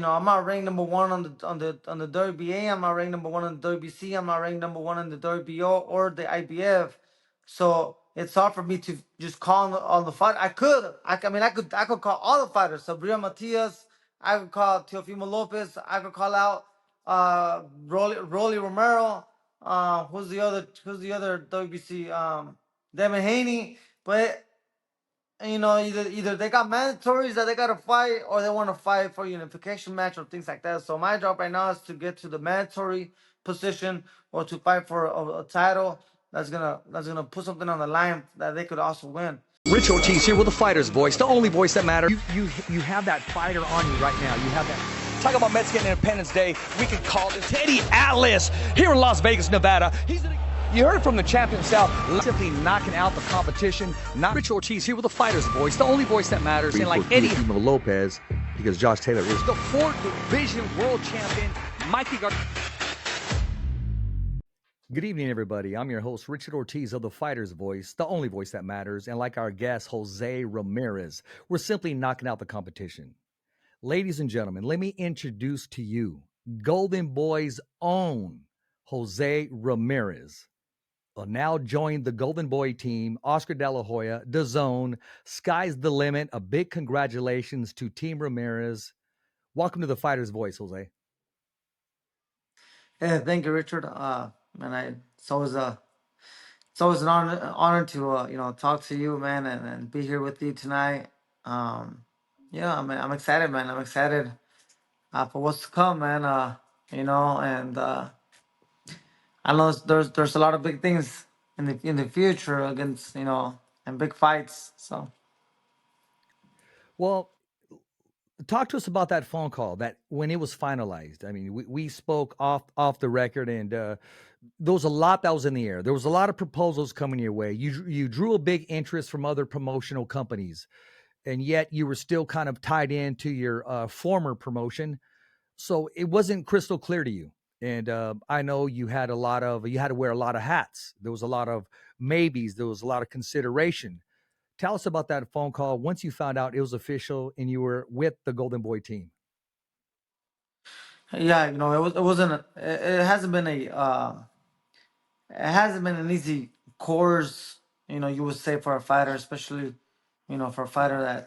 I'm not ranked number one on the WBA. I'm not ranked number one on the WBC. I'm not ranked number one in the WBO or the IBF. So it's hard for me to just call on the fight. I could call all the fighters. Sabrina Matias. I could call Teofimo Lopez. I could call out Rolly Romero. Who's the other WBC? Devin Haney. But either they got mandatories that they gotta fight, or they want to fight for unification match or things like that. So my job right now is to get to the mandatory position or to fight for a title that's gonna put something on the line that they could also win. Rich Ortiz here with the fighter's voice, the only voice that matters. You have that fighter on you right now. You have that. Talk about Mexican Independence Day. We could call it Teddy Atlas here in Las Vegas, Nevada. You heard it from the champ himself, simply knocking out the competition. Not Rich Ortiz here with the fighter's voice, the only voice that matters. And like Eddie Lopez, because Josh Taylor is the 4th division world champion, Mikey Garcia. Good evening, everybody. I'm your host, Richard Ortiz of The Fighter's Voice, the only voice that matters. And like our guest, Jose Ramirez, we're simply knocking out the competition. Ladies and gentlemen, let me introduce to you Golden Boy's own Jose Ramirez. Will now join the Golden Boy team, Oscar De La Hoya, DAZN, Sky's the limit. A big congratulations to Team Ramirez. Welcome to The Fighter's Voice, Jose. Yeah, thank you, Richard. It's always an honor to talk to you, man, and be here with you tonight. I'm excited, man. I'm excited for what's to come, man. And I know there's a lot of big things in the future against and big fights. So Well, talk to us about that phone call, that when it was finalized. I mean, we spoke off the record, and there was a lot that was in the air. There was a lot of proposals coming your way. You drew a big interest from other promotional companies, and yet you were still kind of tied into your former promotion. So it wasn't crystal clear to you. And I know you had to wear a lot of hats. There was a lot of maybes. There was a lot of consideration. Tell us about that phone call once you found out it was official and you were with the Golden Boy team. yeah, it hasn't been an easy course. You would say for a fighter, especially for a fighter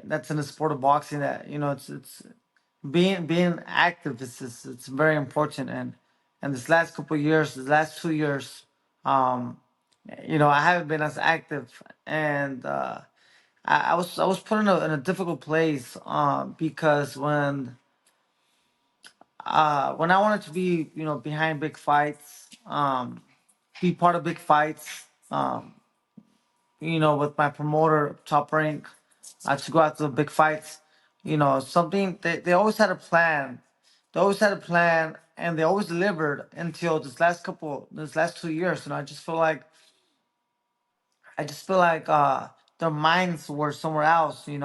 that's in the sport of boxing. That it's being active it's very important. And this last couple of years, the last 2 years, um I haven't been as active. And I was put in a difficult place, because when I wanted to be behind big fights, be part of big fights, with my promoter Top Rank, to go out to the big fights. Something they always had a plan. They always had a plan, and they always delivered until this last 2 years. I just feel like their minds were somewhere else. With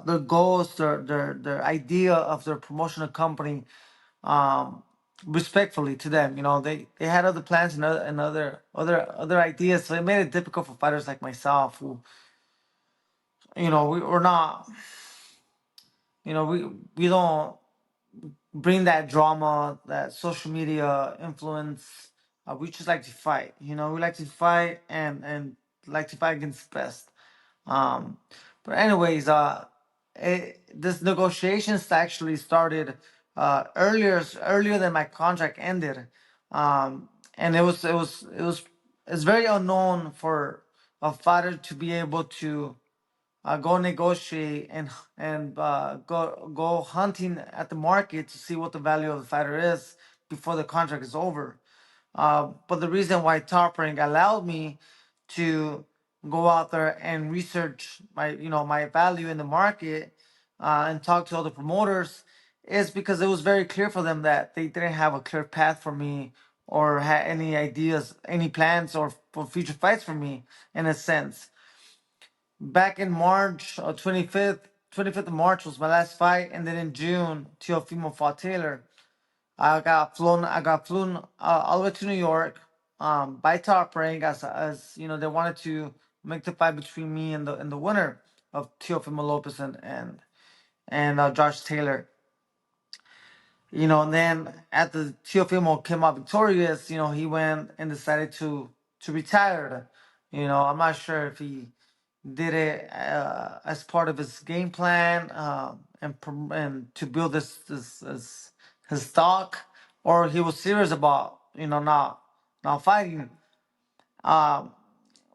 their goals, their idea of their promotional company. Um, Respectfully to them, they had other plans and other ideas, so it made it difficult for fighters like myself, who we were not, we don't bring that drama, that social media influence. We just like to fight. We like to fight, and like to fight against the best. Um, but anyways, this negotiations actually started earlier than my contract ended. And it's very unknown for a fighter to be able to go negotiate and go hunting at the market to see what the value of the fighter is before the contract is over. But the reason why Top Rank allowed me to go out there and research my value in the market, and talk to other promoters, is because it was very clear for them that they didn't have a clear path for me, or had any ideas, any plans, or for future fights for me, in a sense. Back in March, 25th of March was my last fight, and then in June, Teofimo fought Taylor. I got flown all the way to New York, by Top Rank, as they wanted to make the fight between me and the winner. of Teofimo Lopez and Josh Taylor. And then after Teofimo came out victorious, he went and decided to retire. I'm not sure if he did it as part of his game plan, and to build this his stock, or he was serious about not fighting. Um,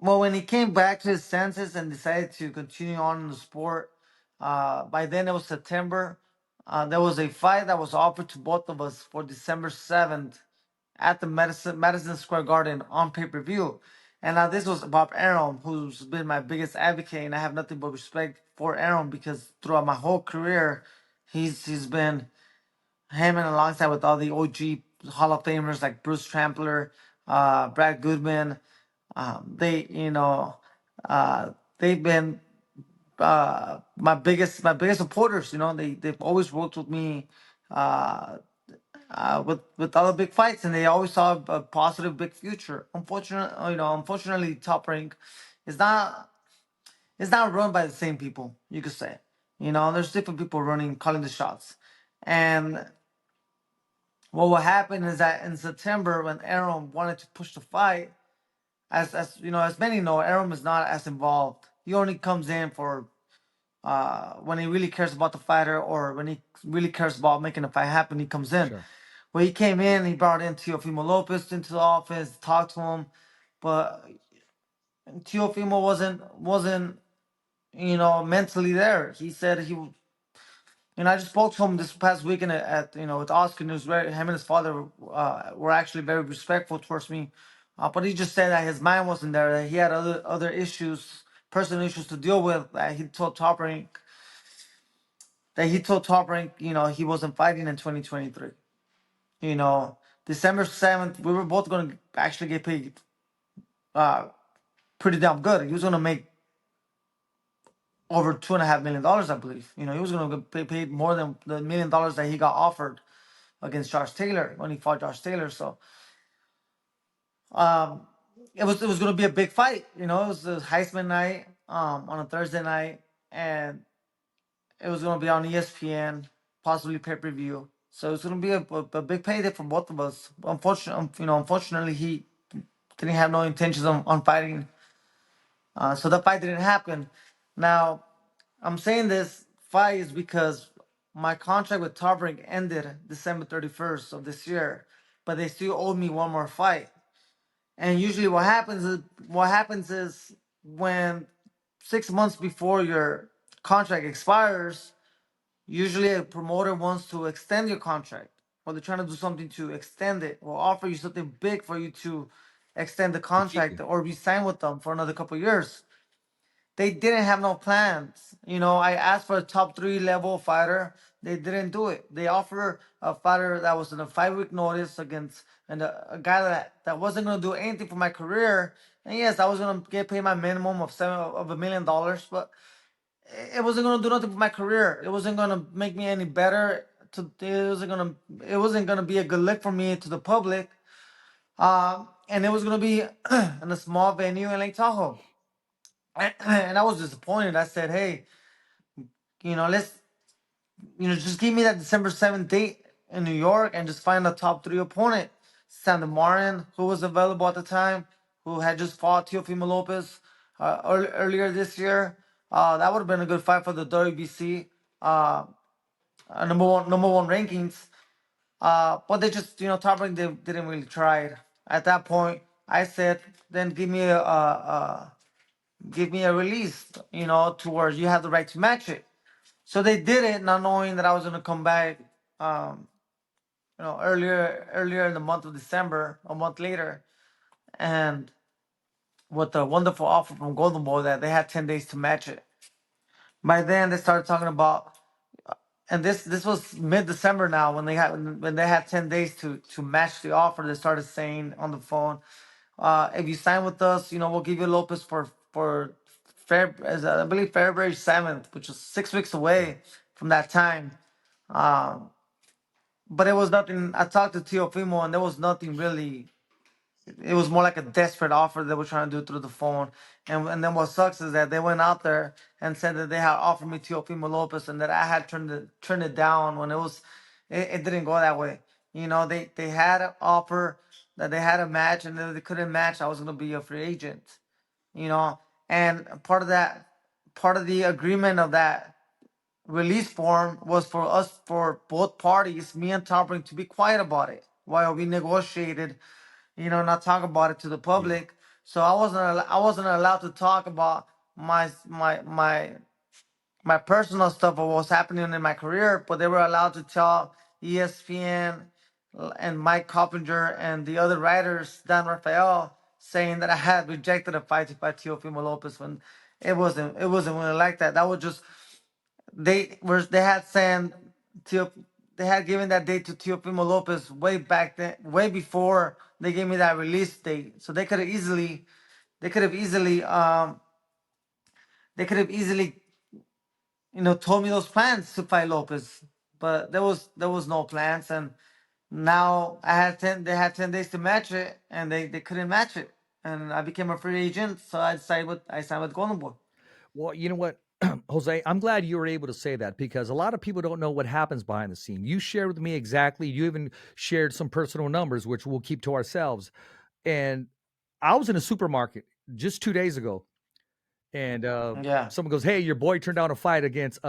well, when he came back to his senses and decided to continue on in the sport, by then it was September. There was a fight that was offered to both of us for December 7th at the Madison Square Garden on pay-per-view. And now this was Bob Arum, who's been my biggest advocate, and I have nothing but respect for Arum because throughout my whole career, he's been him and alongside with all the OG Hall of Famers like Bruce Trampler, Brad Goodman. They uh, they've been my biggest supporters. They've always worked with me with other big fights, and they always saw a positive big future. Unfortunately, Top Rank is not run by the same people. You could say, there's different people running, calling the shots, and what will happen is that in September, when Aaron wanted to push the fight, as many know, Aaron is not as involved. He only comes in for when he really cares about the fighter, or when he really cares about making the fight happen. He comes in. Sure. Well, he came in. He brought in Teofimo Lopez into the office, talked to him, but Teofimo wasn't mentally there. He said I just spoke to him this past weekend with Oscar News. Him and his father were actually very respectful towards me, but he just said that his mind wasn't there. That he had other issues, personal issues to deal with. That he told Top Rank, he wasn't fighting in 2023. December 7th, we were both going to actually get paid uh, pretty damn good. He was going to make over $2.5 million, I believe. He was going to get paid more than the $1 million that he got offered against Josh Taylor when he fought Josh Taylor. So um, it was going to be a big fight. It was the Heisman night on a Thursday night, and it was going to be on ESPN, possibly pay-per-view. So it's going to be a big payday for both of us. Unfortunately, he didn't have no intentions on fighting. So that fight didn't happen. Now, I'm saying this fight is because my contract with Top Rank ended December 31st of this year, but they still owed me one more fight. And usually what happens is when 6 months before your contract expires, usually a promoter wants to extend your contract, or they're trying to do something to extend it, or offer you something big for you to extend the To keep contract you. or re-sign with them for another couple of years. They didn't have no plans. I asked for a top three level fighter. They didn't do it. They offered a fighter that was in a 5 week notice against and a guy that wasn't gonna do anything for my career. And yes, I was gonna get paid my minimum of $1 million, but it wasn't gonna do nothing for my career. It wasn't gonna make me any better. It wasn't gonna be a good look for me to the public. And it was gonna be in a small venue in Lake Tahoe. And I was disappointed. I said, hey, let's, just give me that December 7th date in New York and just find a top three opponent. Sandra Martin, who was available at the time, who had just fought Teofimo Lopez earlier this year. That would have been a good fight for the WBC number one rankings. But they just, Top Rank, they didn't really try it. At that point, I said, then give me a release, to where you have the right to match it. So they did it, not knowing that I was gonna come back, earlier in the month of December, a month later, and with the wonderful offer from Golden Boy that they had 10 days to match it. By then, they started talking about, and this was mid-December now when they had 10 days to match the offer. They started saying on the phone, if you sign with us, we'll give you Lopez for I believe February 7th, which is 6 weeks Yeah. away from that time. But it was nothing. I talked to Teofimo, and there was nothing really it was more like a desperate offer they were trying to do through the phone. And then what sucks is that they went out there and said that they had offered me Teofimo Lopez and that I had turned it down when it didn't go that way. You know, they had an offer that they had a match, and if they couldn't match, I was gonna be a free agent. You know, and part of the agreement of that release form was for us, for both parties, me and Tom, to be quiet about it while we negotiated, you know, not talk about it to the Yeah. public. So I wasn't allowed to talk about my personal stuff or what's happening in my career, but they were allowed to tell ESPN and Mike Coppinger and the other writers, Dan Rafael, saying that I had rejected a fight to fight Teofimo Lopez when it wasn't really like that. That was just they had sent Teo, they had given that date to Teofimo Lopez way back then, way before they gave me that release date. So they could have easily they could have easily, you know, told me those plans to fight Lopez, but there was no plans, and now they had 10 days to match it, and they couldn't match it, and I became a free agent, so I signed with Golden Boy. Well, you know what, Jose, I'm glad you were able to say that because a lot of people don't know what happens behind the scene. You shared with me exactly. You even shared some personal numbers, which we'll keep to ourselves. And I was in a supermarket just 2 days ago, and Yeah. someone goes, "Hey, your boy turned down a fight against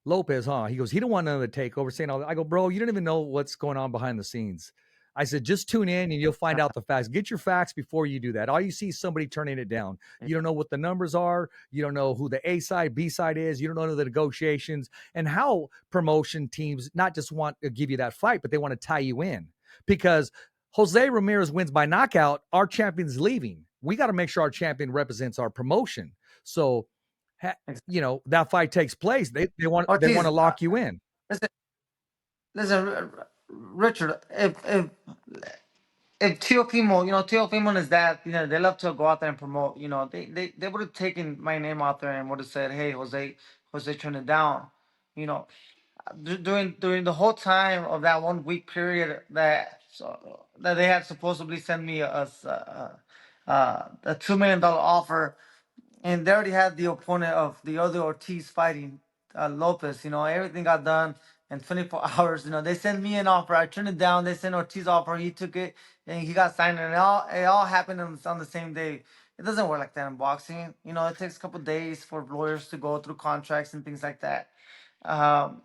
Lopez, huh?" He goes, "He don't want another takeover." Saying all that. I go, "Bro, you don't even know what's going on behind the scenes." I said, "Just tune in and you'll find out the facts. Get your facts before you do that. All you see is somebody turning it down. You don't know what the numbers are. You don't know who the A side, B side is. You don't know the negotiations and how promotion teams not just want to give you that fight, but they want to tie you in because." Jose Ramirez wins by knockout, our champion's leaving. We got to make sure our champion represents our promotion. So, that fight takes place. They want to Ortiz, lock you in. listen, listen, Richard, if Teofimo, Teofimo and his dad, they love to go out there and promote. They would have taken my name out there and would have said, "Hey, Jose, turn it down." You know, during the whole time of that 1 week period that they had supposedly sent me a $2 million offer, and they already had the opponent of the other Ortiz fighting Lopez. Everything got done in 24 hours. They sent me an offer. I turned it down. They sent Ortiz offer. He took it, and he got signed. And it all happened on the same day. It doesn't work like that in boxing. It takes a couple days for lawyers to go through contracts and things like that. Um,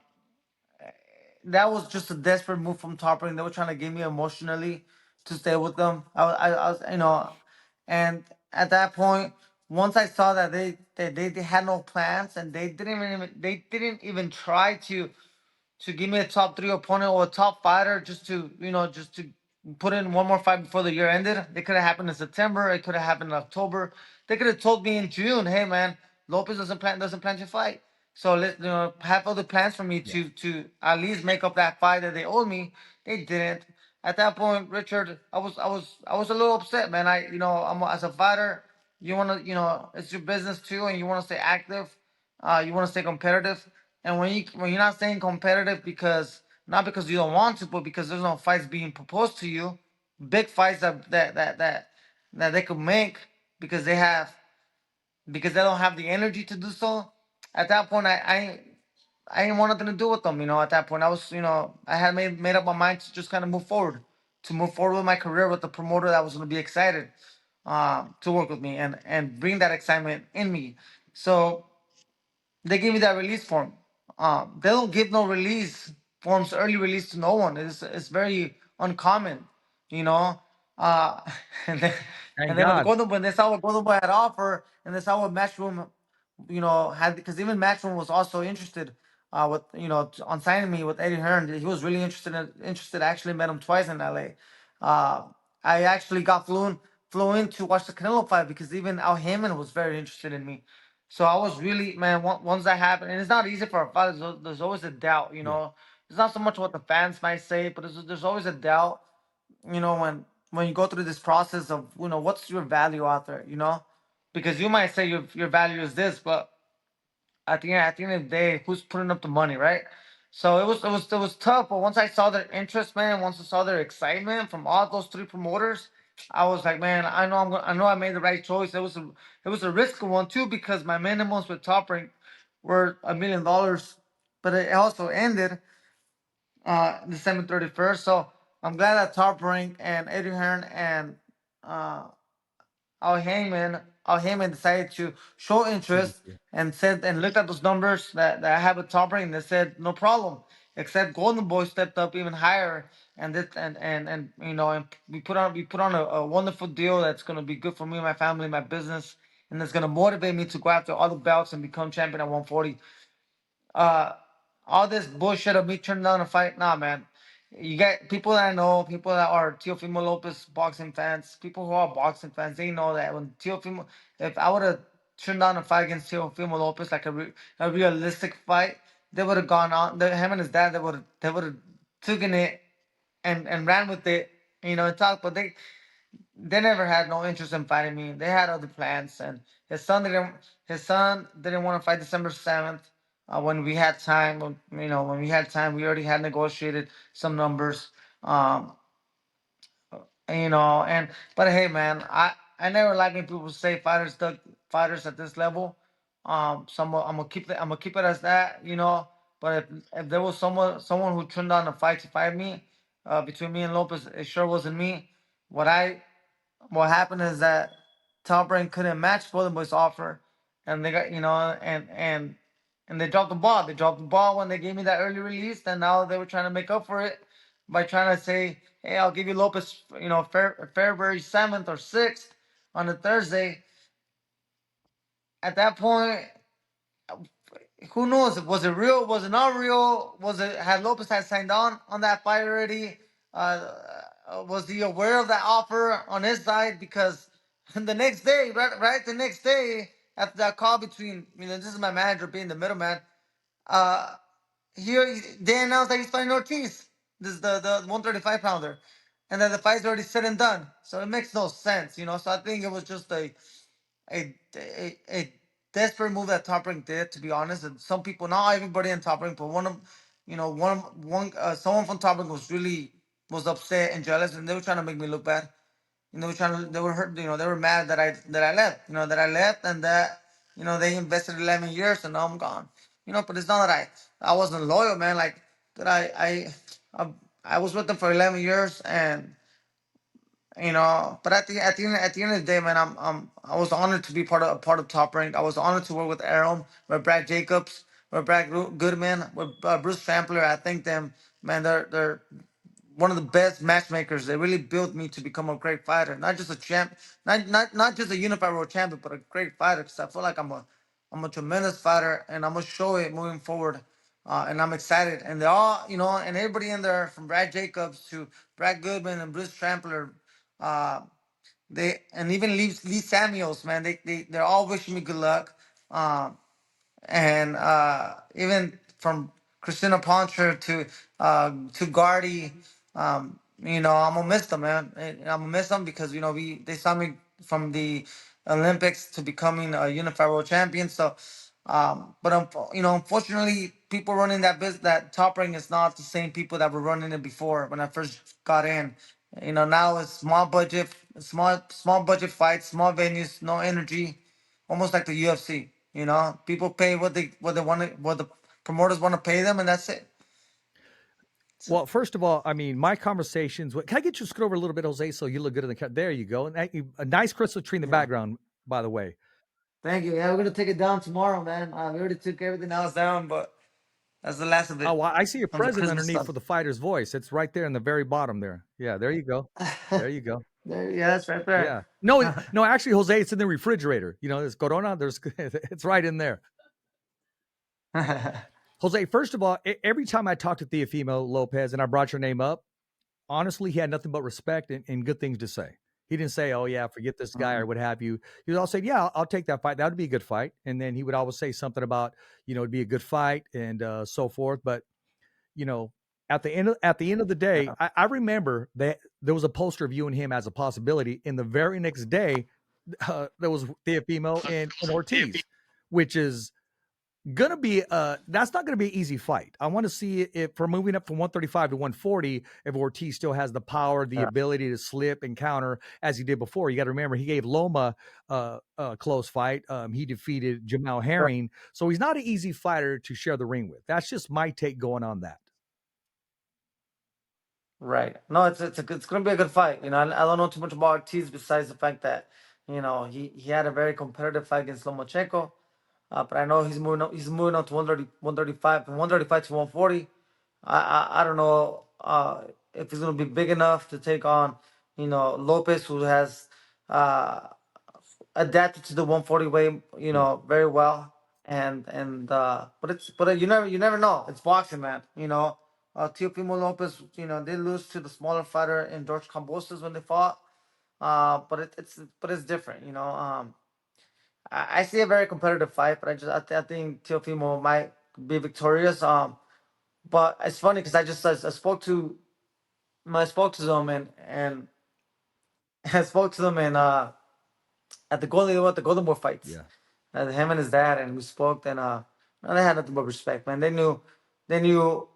that was just a desperate move from Top Rank. They were trying to get me emotionally to stay with them. I was, and at that point, once I saw that they had no plans and they didn't even try to give me a top three opponent or a top fighter just to put in one more fight before the year ended. It could have happened in September. It could have happened in October. They could have told me in June, "Hey man, Lopez doesn't plan to fight. So let have other plans for me Yeah. to at least make up that fight that they owed me." They didn't. At that point, Richard, I was a little upset, man. As a fighter, you wanna it's your business too, and you wanna stay active. You wanna stay competitive. And when you're not staying competitive because not because you don't want to, but because there's no fights being proposed to you, big fights that they could make because they don't have the energy to do so. At that point, I didn't want nothing to do with them. At that point, I had made up my mind to just kind of move forward with my career with the promoter that was going to be excited to work with me and bring that excitement in me. So they give me that release form. They don't give no release forms, early release to no one. It's very uncommon, you know. Uh, and then Thank and then God. when they saw what Golden Boy had offer, and they saw what Matchroom, had, because even Matchroom was also interested with on signing me with Eddie Hearn. He was really interested. I actually met him twice in LA. I actually flew in to watch the Canelo fight because even Al Heyman was very interested in me. So I was really, man, once that happened, and it's not easy for a fighter. There's always a doubt. Yeah. It's not so much what the fans might say, but there's always a doubt. When you go through this process of what's your value out there, because you might say your value is this, but at the end of the day, who's putting up the money, right? So it was tough, but once I saw their interest, man, once I saw their excitement from all those three promoters, I was like, man, I know I made the right choice. It was a risky one too because my minimums with Top Rank were $1 million, but it also ended December 31st. So I'm glad that Top Rank and Eddie Hearn and uh, Al Heyman decided to show interest CDC. and said and looked at those numbers that I have a Top Rank and they said no problem. Except Golden Boy stepped up even higher and this and you know and we put on a wonderful deal that's gonna be good for me, my family, my business, and it's gonna motivate me to go after other belts and become champion at 140. uh all this bullshit of me turning down a fight, nah, man. You get people that I know, people that are Teofimo Lopez boxing fans, people who are boxing fans, they know that when Teofimo, if I would have turned down a fight against Teofimo Lopez, like a realistic fight, they would have gone on. Him and his dad, they would have taken it and ran with it, you know, and talk. But they never had no interest in fighting me. They had other plans, and his son didn't want to fight December 7th. When we had time, when we had time, we already had negotiated some numbers. Um, and but hey, man, I never like when people say fighters at this level. I'm gonna keep it as that, you know. But if there was someone who turned on a fight to fight me, between me and Lopez, it sure wasn't me. What I what happened is that Top Rank couldn't match Golden Boy's offer, and they got and they dropped the ball. They dropped the ball when they gave me that early release, and now they were trying to make up for it by trying to say, "Hey, I'll give you Lopez, February 7th or 6th on a Thursday." At that point, who knows? Was it real? Was it not real? Was it had Lopez had signed on that fight already? Was he aware of that offer on his side? Because the next day, right, the next day after that call between, this is my manager being the middleman. Uh, here they announced that he's fighting Ortiz. This is the 135 pounder, and that the fight's already said and done. So it makes no sense, you know. So I think it was just a desperate move that Top Rank did, to be honest. And some people, not everybody in Top Rank, but someone from Top Rank was upset and jealous, and they were trying to make me look bad. They were hurt, they were mad that I left, and that, they invested 11 years and now I'm gone. But it's not that I wasn't loyal, man. Like that I, I was with them for 11 years and, but at the end of the day, man, I was honored to be part of Top Rank. I was honored to work with Aaron, with Brad Jacobs, with Goodman, with Bruce Trampler. I think them, man, they're one of the best matchmakers. They really built me to become a great fighter, not just a champ, not just a unified world champion, but a great fighter. Because I feel like I'm a tremendous fighter, and I'm gonna show it moving forward. And I'm excited. And they're all, and everybody in there, from Brad Jacobs to Brad Goodman and Bruce Trampler, uh, they and even Lee Samuels, man, they're all wishing me good luck. Um, and even from Christina Poncher to Gardy, I'm gonna miss them, man. And I'm gonna miss them because they saw me from the Olympics to becoming a unified world champion. So, but unfortunately, people running that Top Rank is not the same people that were running it before when I first got in. Now it's small budget fights, small venues, no energy, almost like the UFC. People pay what they want to, what the promoters want to pay them, and that's it. Well, first of all, I mean, my conversations. Can I get you to scoot over a little bit, Jose, so you look good in the cut? There you go. And a nice crystal tree in the Yeah. background, by the way. Thank you. Yeah, we're gonna take it down tomorrow, man. We already took everything else down, but that's the last of Oh, it well, I see a from the present Christmas underneath stuff. for the fighter's voice. It's right there in the very bottom there. Yeah, there you go. There you go. Yeah, that's right there. Yeah. No, no, actually, Jose, it's in the refrigerator. There's Corona. It's right in there. Jose, first of all, every time I talked to Teofimo Lopez and I brought your name up, honestly, he had nothing but respect and good things to say. He didn't say, "Oh yeah, forget this guy" or what have you. He would all say, "Yeah, I'll take that fight. That would be a good fight." And then he would always say something about, it'd be a good fight and so forth. But you know, at the end of the day, I remember that there was a poster of you and him as a possibility. And the very next day, there was Teofimo and Ortiz, which is gonna be that's not gonna be an easy fight. I want to see if for moving up from 135 to 140, if Ortiz still has the power, the Yeah. ability to slip and counter as he did before. You got to remember he gave Loma a close fight. He defeated Jamal Herring, so he's not an easy fighter to share the ring with. That's just my take going on that. Right. No, it's gonna be a good fight. I don't know too much about Ortiz besides the fact that he had a very competitive fight against Lomachenko. But I know he's moving up to 135 from 135 to 140. I don't know if he's gonna be big enough to take on Lopez, who has uh, adapted to the 140 weight Yeah. very well. And you never know. It's boxing, man. Teofimo Lopez, they lose to the smaller fighter in George Kambosos when they fought. But it's different. I see a very competitive fight, but I think Teofimo might be victorious. But it's funny because I spoke to them and I spoke to them at the Golden Boy fights. Yeah. Him and his dad, and we spoke. And they had nothing but respect, man. They knew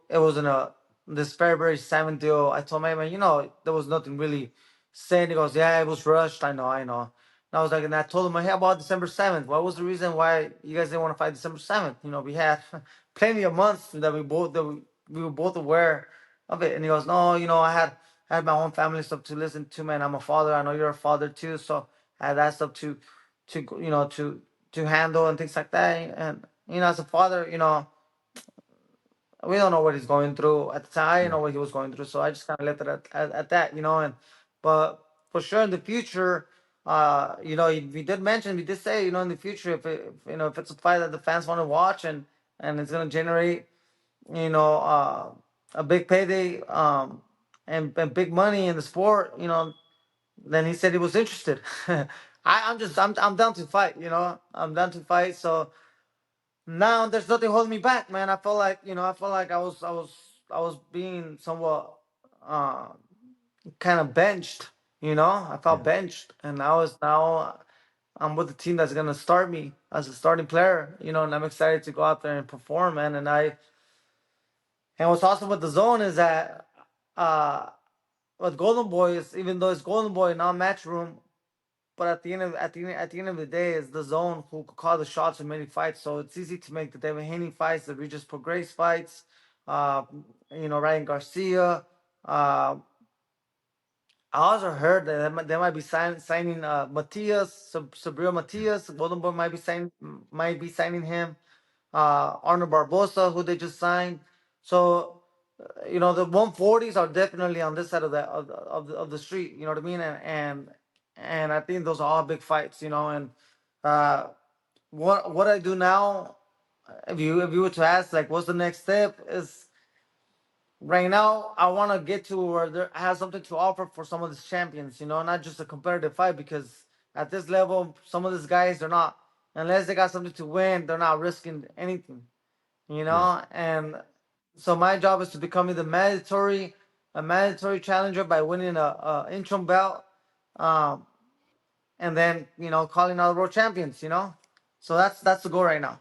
it was in this February 7th deal. I told my man, there was nothing really saying. He goes, yeah, it was rushed. I know. And I was like, and I told him, hey, about December 7th? What was the reason why you guys didn't want to fight December 7th? We had plenty of months that we were both aware of it. And he goes, no, I had my own family stuff to listen to, man. I'm a father. I know you're a father too, so I had that stuff to handle and things like that. And as a father, we don't know what he's going through at the time. I didn't Yeah. know what he was going through, so I just kind of left it at that. And but for sure in the future, we did say, in the future, if it's a fight that the fans want to watch, and it's gonna generate, you know, uh, a big payday, and big money in the sport, then he said he was interested. I'm down to fight. I'm down to fight. So now there's nothing holding me back, man. I felt like I was being somewhat uh, kind of benched. I felt Yeah. benched, and now I'm with the team that's gonna start me as a starting player. And I'm excited to go out there and perform, man. And what's awesome with the zone is that uh, with Golden Boy is, even though it's Golden Boy, not match room. But at the end of the day, it's the zone who could call the shots in many fights. So it's easy to make the David Haney fights, the Regis Prograis fights, uh, Ryan Garcia. Uh, I also heard that they might be signing Matias, Sabril Matias. Golden Boy might be signing him. Arnold Barbosa, who they just signed. So, the 140s are definitely on this side of the street. You know what I mean? And I think those are all big fights. And uh, what I do now, if you were to ask, like, what's the next step, is right now I want to get to where I have something to offer for some of these champions. Not just a competitive fight, because at this level, some of these guys, they're not, unless they got something to win, they're not risking anything. Yeah. And so my job is to become a mandatory challenger by winning a interim belt, um, and then calling out world champions. So that's the goal right now.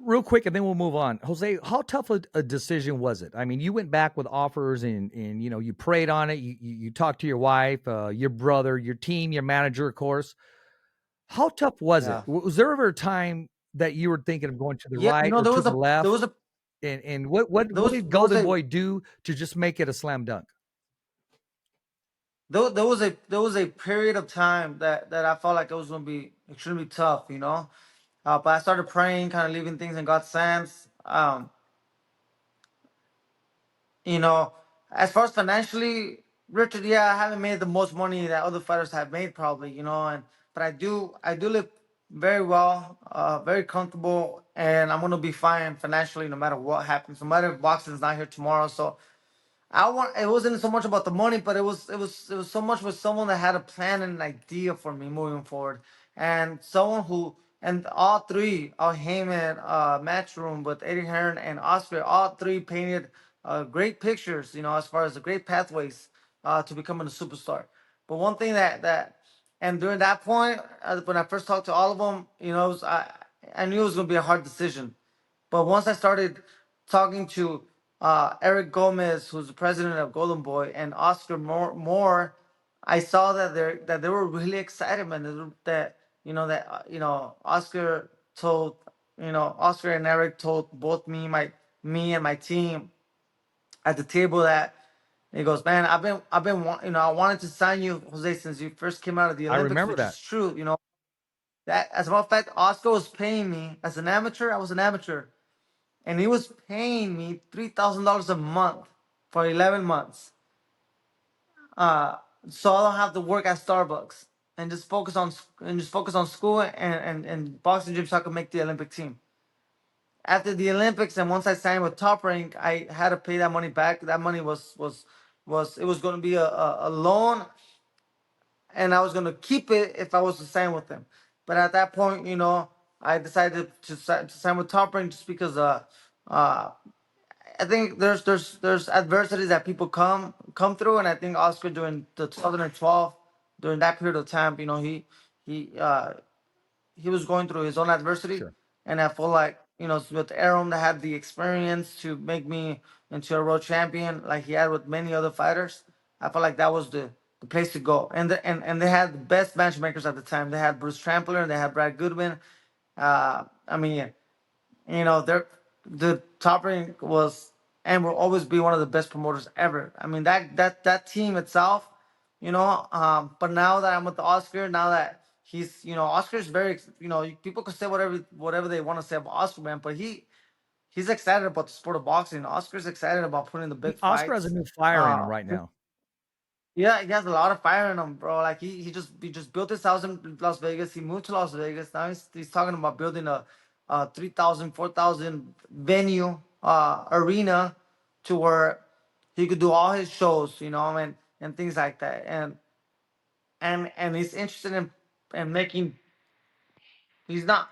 Real quick, and then we'll move on. Jose, how tough a decision was it? I mean, you went back with offers, and you prayed on it. You talked to your wife, your brother, your team, your manager, of course. How tough was it? Yeah. Was there ever a time that you were thinking of going to the Yeah. right or There to was the a there left? was a And what what there what was did there was Golden a Boy do to just make it a slam dunk? there was a period of time that I felt like it was gonna be extremely tough. But I started praying, kind of leaving things in God's hands. You know, as far as financially, Richard, yeah, I haven't made the most money that other fighters have made, probably, and but I do live very well, very comfortable, and I'm gonna be fine financially no matter what happens, no matter if boxing's not here tomorrow. So it wasn't so much about the money, but it was so much with someone that had a plan and an idea for me moving forward, and someone who, and all three, Heyman, Matchroom with Eddie Hearn and Oscar, all three painted great pictures, as far as the great pathways to becoming a superstar. But one thing and during that point, when I first talked to all of them, I knew it was gonna be a hard decision. But once I started talking to Eric Gomez, who's the president of Golden Boy, and Oscar Moore, I saw that they were really excited, man. That Oscar told Oscar and Eric told both me and my team at the table that he goes, man, I wanted to sign you, Jose, since you first came out of the I Olympics, remember which that. is true. That as a matter of fact, Oscar was paying me as an amateur. I was an amateur, and he was paying me $3,000 a month for 11 months. Uh, so I don't have to work at Starbucks and just focus on school and boxing gym so I could make the Olympic team. After the Olympics, and once I signed with Top Rank, I had to pay that money back. That money was it was going to be a loan, and I was going to keep it if I was to sign with them. But at that point, I decided to sign with Top Rank just because uh, I think there's adversities that people come through, and I think Oscar during the 2012, during that period of time, he uh, he was going through his own adversity, Sure. and I feel like with Arum that had the experience to make me into a world champion, like he had with many other fighters. I felt like that was the place to go, and they had the best matchmakers at the time. They had Bruce Trampler, they had Brad Goodwin. I mean, they're the Top Rank was and will always be one of the best promoters ever. I mean that team itself, but now that I'm with the Oscar, now that he's Oscar's very people could say whatever they want to say about Oscar, man, but he's excited about the sport of boxing. Oscar's excited about putting the big Oscar has a fights. new fire in him Uh, right now. yeah, he has a lot of fire in him, bro. Like he just built his house in Las Vegas. He moved to Las Vegas. Now he's talking about building a 3,000, 4,000 venue arena to where he could do all his shows, and things like that. And he's interested in making. He's not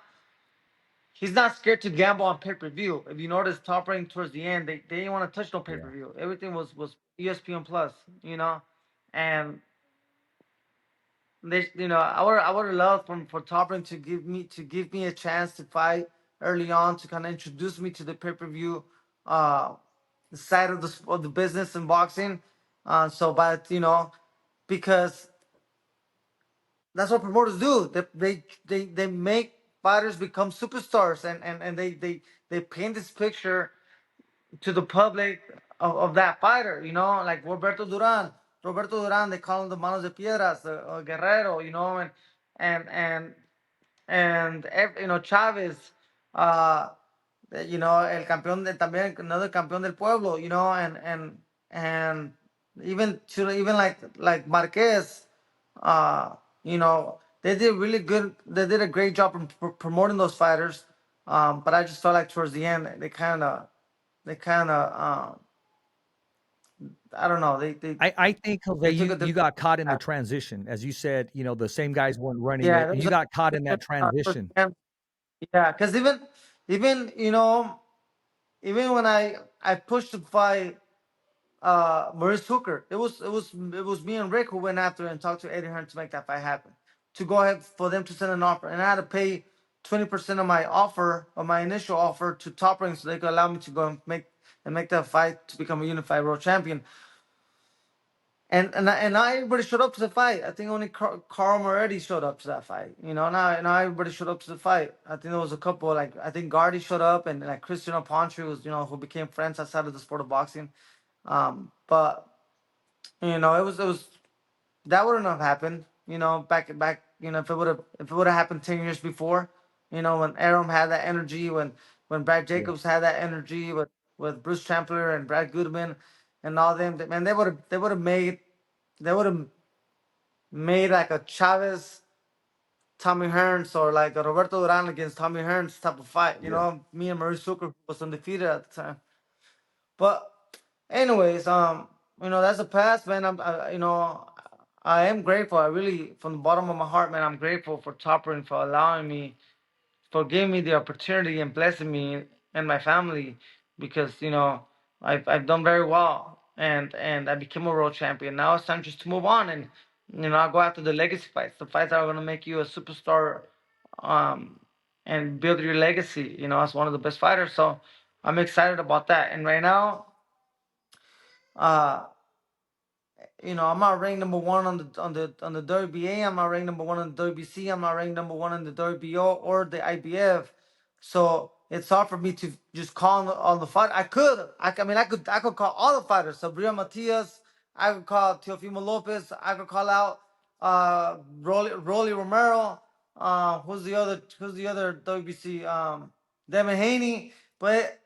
he's not scared to gamble on pay-per-view. If you notice, Top Rank towards the end, they didn't want to touch no Yeah. pay-per-view. Everything was ESPN Plus, and I would love for Toprin to give me a chance to fight early on to kind of introduce me to the pay-per-view uh side of the business in boxing. So but because that's what promoters do. They make fighters become superstars, and they paint this picture to the public of that fighter, like Roberto Duran. Roberto Duran, they call him the Manos de Piedras, the Guerrero, and Chavez, uh, el campeón también another campeón del pueblo, and even like Marquez, uh, they did really good. They did a great job promoting those fighters. But I just felt like towards the end they kind of I don't know, I think, Jose, they took you a you different got caught in the path. transition. As you said, the same guys weren't running Yeah, it. there was You got caught in that transition. yeah, because even even when I pushed to fight Maurice Hooker, it was me and Rick who went after and talked to Eddie Hearn to make that fight happen, to go ahead for them to send an offer, and I had to pay 20% of my initial offer to Top Rank so they could allow me to go and make that fight to become a unified world champion. And not everybody showed up to the fight. I think only Carl Moretti showed up to that fight. Not everybody showed up to the fight. I think there was a couple, like I think Gardy showed up, and like Cristiano Ponce was, who became friends outside of the sport of boxing. But it was that wouldn't have happened. Back. If it would have happened 10 years before, when Arum had that energy, when Brad Yeah. Jacobs had that energy with Bruce Trampler and Brad Goodman and all them, man, they would have made like a Chavez, Tommy Hearns, or like a Roberto Duran against Tommy Hearns type of fight. Yeah. Me and Maurice Zucker was undefeated at the time. But anyways, that's the past, man. I am grateful. I really, from the bottom of my heart, man, I'm grateful for Topper and for allowing me, for giving me the opportunity and blessing me and my family, because I've done very well, and I became a world champion. Now it's time just to move on, and I'll go after the legacy fights, the fights that are gonna make you a superstar, um, and build your legacy, as one of the best fighters. So I'm excited about that. And right now, uh, I'm not ranked number one on the WBA. I'm not ranked number one on the WBC. I'm not ranked number one on the WBO or the IBF. So it's hard for me to just call on the fight. I could call all the fighters. Sabrina Matias. I could call Teofimo Lopez. I could call out Rolly Romero. Who's the other WBC? Devin Haney. But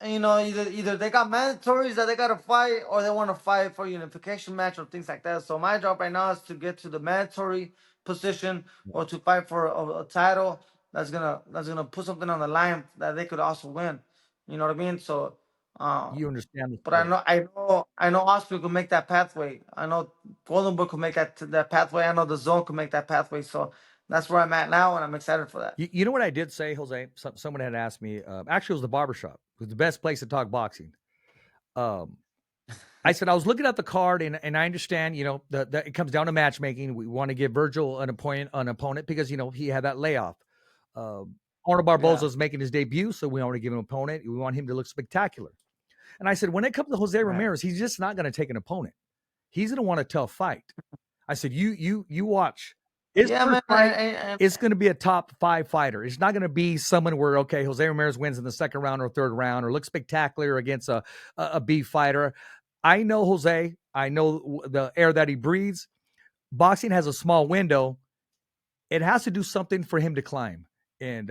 either they got mandatories that they gotta fight, or they want to fight for unification match or things like that. So my job right now is to get to the mandatory position, or to fight for a title that's gonna put something on the line that they could also win. You know what I mean? So, um, You understand the but I sport. know I know I know Osprey could make that pathway. I know Golden Boy could make that pathway. I know the Zone could make that pathway. So that's where I'm at now, and I'm excited for that. You know what I did say, Jose? Someone had asked me. Actually, it was the barbershop. It was the best place to talk boxing. Um, I said I was looking at the card, and I understand. That it comes down to matchmaking. We want to give Virgil an opponent because he had that layoff. Arnold Barboza Yeah. is making his debut, so we want to give him an opponent. We want him to look spectacular. And I said, when it comes to Jose Right. Ramirez, he's just not going to take an opponent. He's going to want a tough fight. I said, you watch. His Yeah, first man. fight, it's going to be a top 5 fighter. It's not going to be someone where, okay, Jose Ramirez wins in the second round or third round or looks spectacular against a B fighter. I know Jose. I know the air that he breathes. Boxing has a small window. It has to do something for him to climb. And,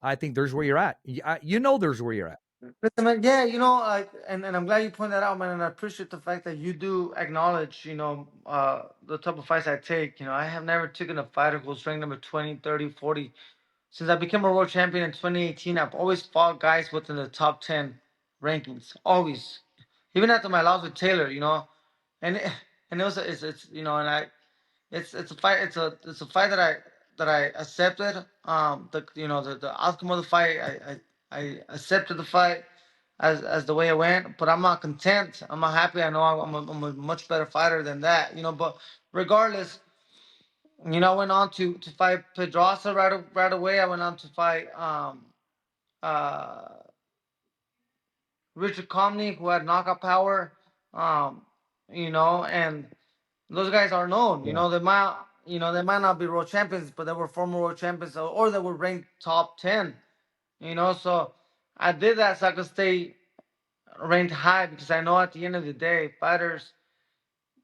I think there's where you're at. There's where you're at. Listen, man, yeah, and I'm glad you pointed that out, man. And I appreciate the fact that you do acknowledge, the type of fights I take. I have never taken a fighter who's ranked number 20, 30, 40. Since I became a world champion in 2018, I've always fought guys within the top 10 rankings. Always. Even after my loss with Taylor, and it, and it was, it's, and it's a fight. It's a fight that I accepted. The outcome of the fight. I accepted the fight as the way it went. But I'm not content. I'm not happy. I know I'm a much better fighter than that. But regardless, I went on to fight Pedrosa right away. I went on to fight uh Richard Comney, who had knockout power. Um, and those guys are known. Yeah. They might not be world champions, but they were former world champions, or they were ranked top 10. So I did that so I could stay ranked high, because I know at the end of the day, fighters,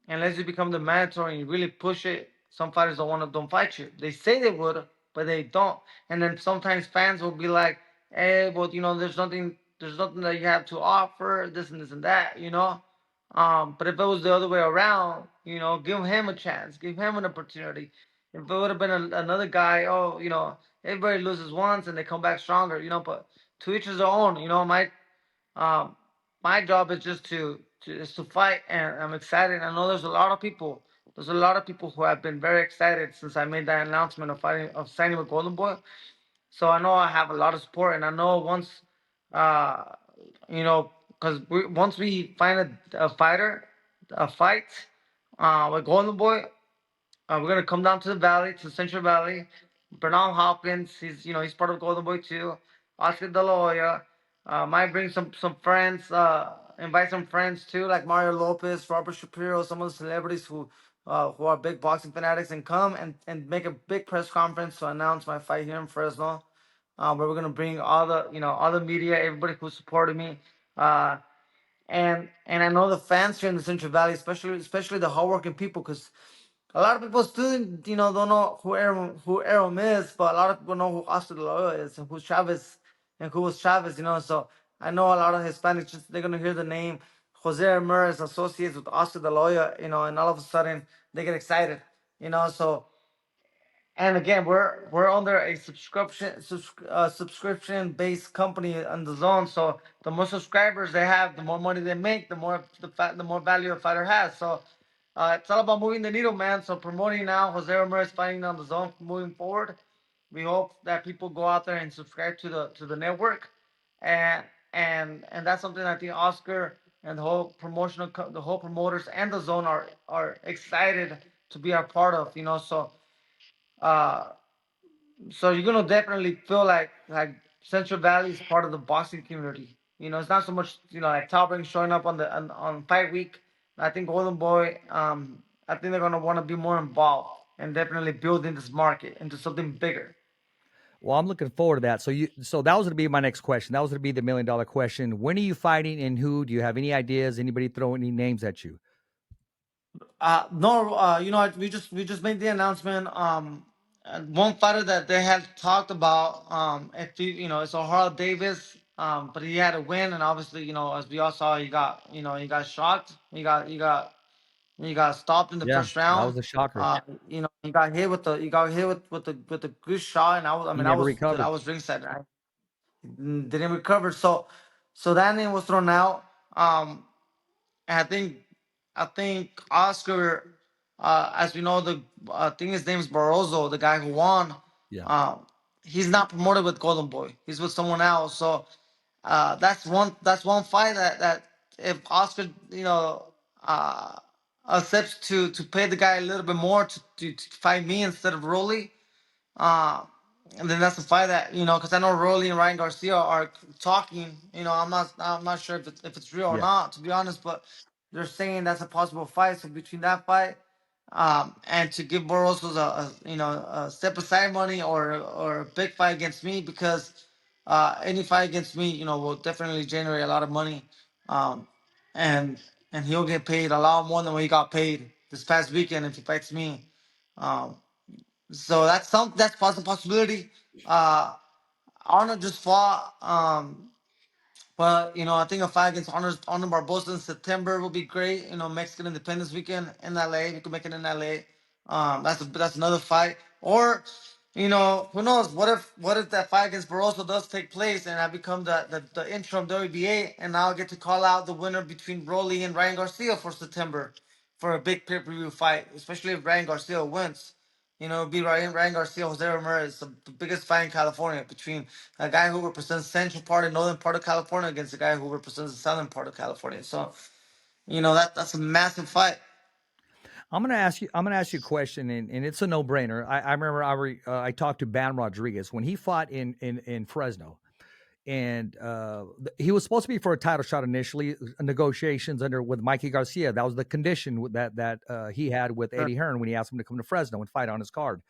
unless you become the mandatory and you really push it, some fighters don't fight you. They say they would, but they don't. And then sometimes fans will be like, "Hey, well, there's nothing that you have to offer, this and this and that," But if it was the other way around, give him a chance, give him an opportunity. If it would have been another guy, oh, everybody loses once and they come back stronger, But to each his own, um, my job is just to fight, and I'm excited. I know there's a lot of people. There's a lot of people who have been very excited since I made that announcement of signing with Golden Boy. So I know I have a lot of support, and I know once, uh, because once we find a fight, with Golden Boy, we're gonna come down to the valley, to Central Valley. Bernal Hopkins, he's part of Golden Boy too. Oscar De La Hoya. Might bring some friends, invite some friends too, like Mario Lopez, Robert Shapiro, some of the celebrities who are big boxing fanatics, and come and make a big press conference to announce my fight here in Fresno. Where we're gonna bring all the media, everybody who supported me. Uh, and I know the fans here in the Central Valley, especially the hardworking people, because a lot of people still, don't know who Aram is, but a lot of people know who Oscar De La Hoya is, and who Chavez, and who was Chavez. So I know a lot of Hispanics, just they're gonna hear the name Jose Ramirez associates with Oscar De La Hoya, and all of a sudden they get excited. So, and again, we're under a subscription based company on the Zone. So the more subscribers they have, the more money they make, the more value a fighter has. So it's all about moving the needle, man. So promoting now, Jose Ramirez fighting on the Zone moving forward. We hope that people go out there and subscribe to the network, and and that's something I think Oscar and the whole promoters and the Zone are excited to be a part of. So uh, So you're gonna definitely feel like Central Valley is part of the boxing community. You know, it's not so much like Top Rank showing up on fight week. I think Golden Boy, I think they're gonna want to be more involved and definitely building this market into something bigger. Well, I'm looking forward to that. So that was going to be my next question. That was going to be the $1 million question. When are you fighting and who? Do you have any ideas? Anybody throw any names at you? No, we just made the announcement. And one fighter that they had talked about, if it's O'Hara Davis, but he had to win, and obviously, as we all saw, he got shocked. He got stopped in the Yeah, first that round. was a shocker. He got hit with the good shot, and I He mean, never I recovered. was ringside. I didn't recover, so that name was thrown out. And I think Oscar, as we know, I think his name's Barroso, the guy who won. Yeah. Um, he's not promoted with Golden Boy. He's with someone else. So that's one fight that if Oscar uh, accepts to pay the guy a little bit more to fight me instead of Rolly, uh, and then that's the fight that because I know Rolly and Ryan Garcia are talking. I'm not sure if it's real or Yeah. not, to be honest, but they're saying that's a possible fight. So between that fight, and to give Borosos a step aside money or a big fight against me, because any fight against me will definitely generate a lot of money, um, and he'll get paid a lot more than what he got paid this past weekend if he fights me. Um, so that's possibility. Uh, Arnold just fought, but I think a fight against Arnold Barbosa in September will be great. Mexican Independence Weekend in LA. We could make it in LA. That's another fight. Or, who knows? What if that fight against Barroso does take place and I become the interim WBA, and now I get to call out the winner between Rolly and Ryan Garcia for September for a big pay-per-view fight, especially if Ryan Garcia wins. It'd be Ryan Garcia, Jose Ramirez, the biggest fight in California, between a guy who represents central part and northern part of California against a guy who represents the southern part of California. So, that's a massive fight. I'm gonna ask you a question, and it's a no brainer. I remember I talked to Bam Rodriguez when he fought in Fresno, and he was supposed to be for a title shot initially. Negotiations under with Mikey Garcia. That was the condition that he had with Sure. Eddie Hearn when he asked him to come to Fresno and fight on his card.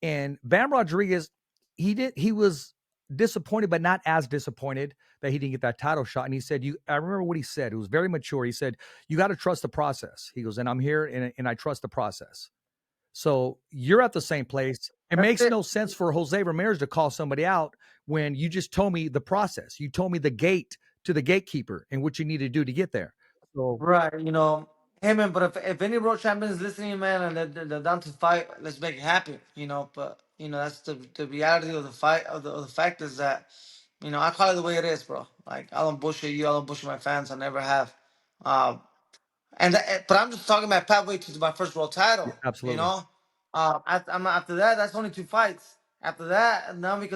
And Bam Rodriguez, he was disappointed, but not as disappointed that he didn't get that title shot. And he said, I remember what he said. It was very mature. He said, you got to trust the process. He goes, and I'm here and I trust the process. So you're at the same place. It That's makes it. no sense for Jose Ramirez to call somebody out when you just told me the process. You told me the gate to the gatekeeper and what you need to do to get there. So Right. Hey, man, but if any world champion is listening, man, and they're down to fight, let's make it happen. But that's the reality of the fight, of the fact is that, I call it the way it is, bro. Like, I don't bullshit you, I don't bullshit my fans, I never have. Um, but I'm just talking about pathway to my first world yeah, title. absolutely. After that, that's only two fights. After that, now we're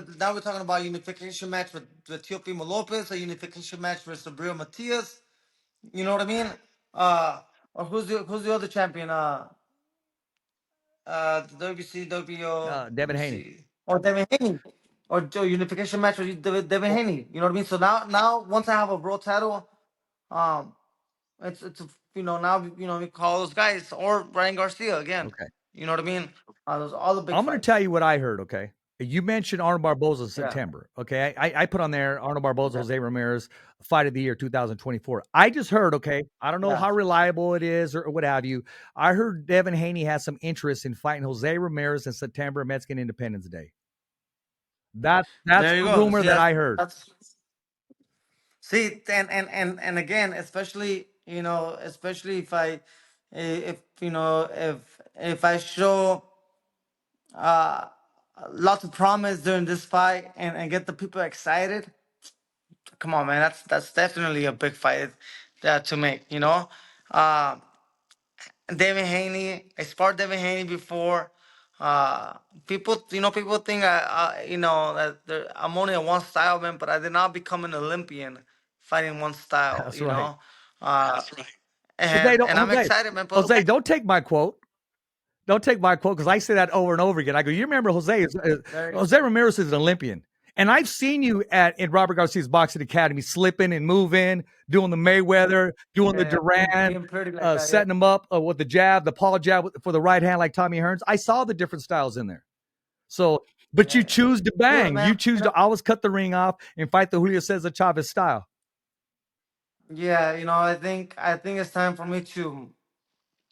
talking about a unification match with Teofimo Lopez, a unification match with Sabrina Matias. You know what I mean? Or who's the other champion? The WBC, WBO. Let Devin me Haney. see. Or Devin Haney. Or unification match with Devin Well, Haney. You know what I mean? So now once I have a world title, um, now we call those guys, or Ryan Garcia again. okay. You know what I mean? Those all the big I'm going to tell fights. you what I heard. Okay. You mentioned Arnold Barboza in Yeah. September. Okay. I put on there Arnold Barboza, Yeah. Jose Ramirez, fight of the year 2024. I just heard, okay, I don't know Yeah. how reliable it is or what have you. I heard Devin Haney has some interest in fighting Jose Ramirez in September, Mexican Independence Day. That's There you the go. rumor See, that I heard. and again, especially if I show uh lots of promise during this fight, and get the people excited. Come on, man, that's definitely a big fight to make. Uh, David Haney, I sparred David Haney before. Uh, people think I'm only a one style man, but I did not become an Olympian fighting one style. That's right. Uh, Jose, and I'm excited, man. But Jose, don't take my quote. Don't take my quote because I say that over and over again. I go, you remember Jose? Very Jose Ramirez is an Olympian, and I've seen you at in Robert Garcia's boxing academy, slipping and moving, doing the Mayweather, doing the yeah, Duran, being pretty like that. Yeah, setting them up with the jab, the Paul jab for the right hand, like Tommy Hearns. I saw the different styles in there. So, but you yeah. choose to Look, bang. You man. choose to always cut the ring off and fight the Julio Cesar Chavez style. Yeah, I think it's time for me to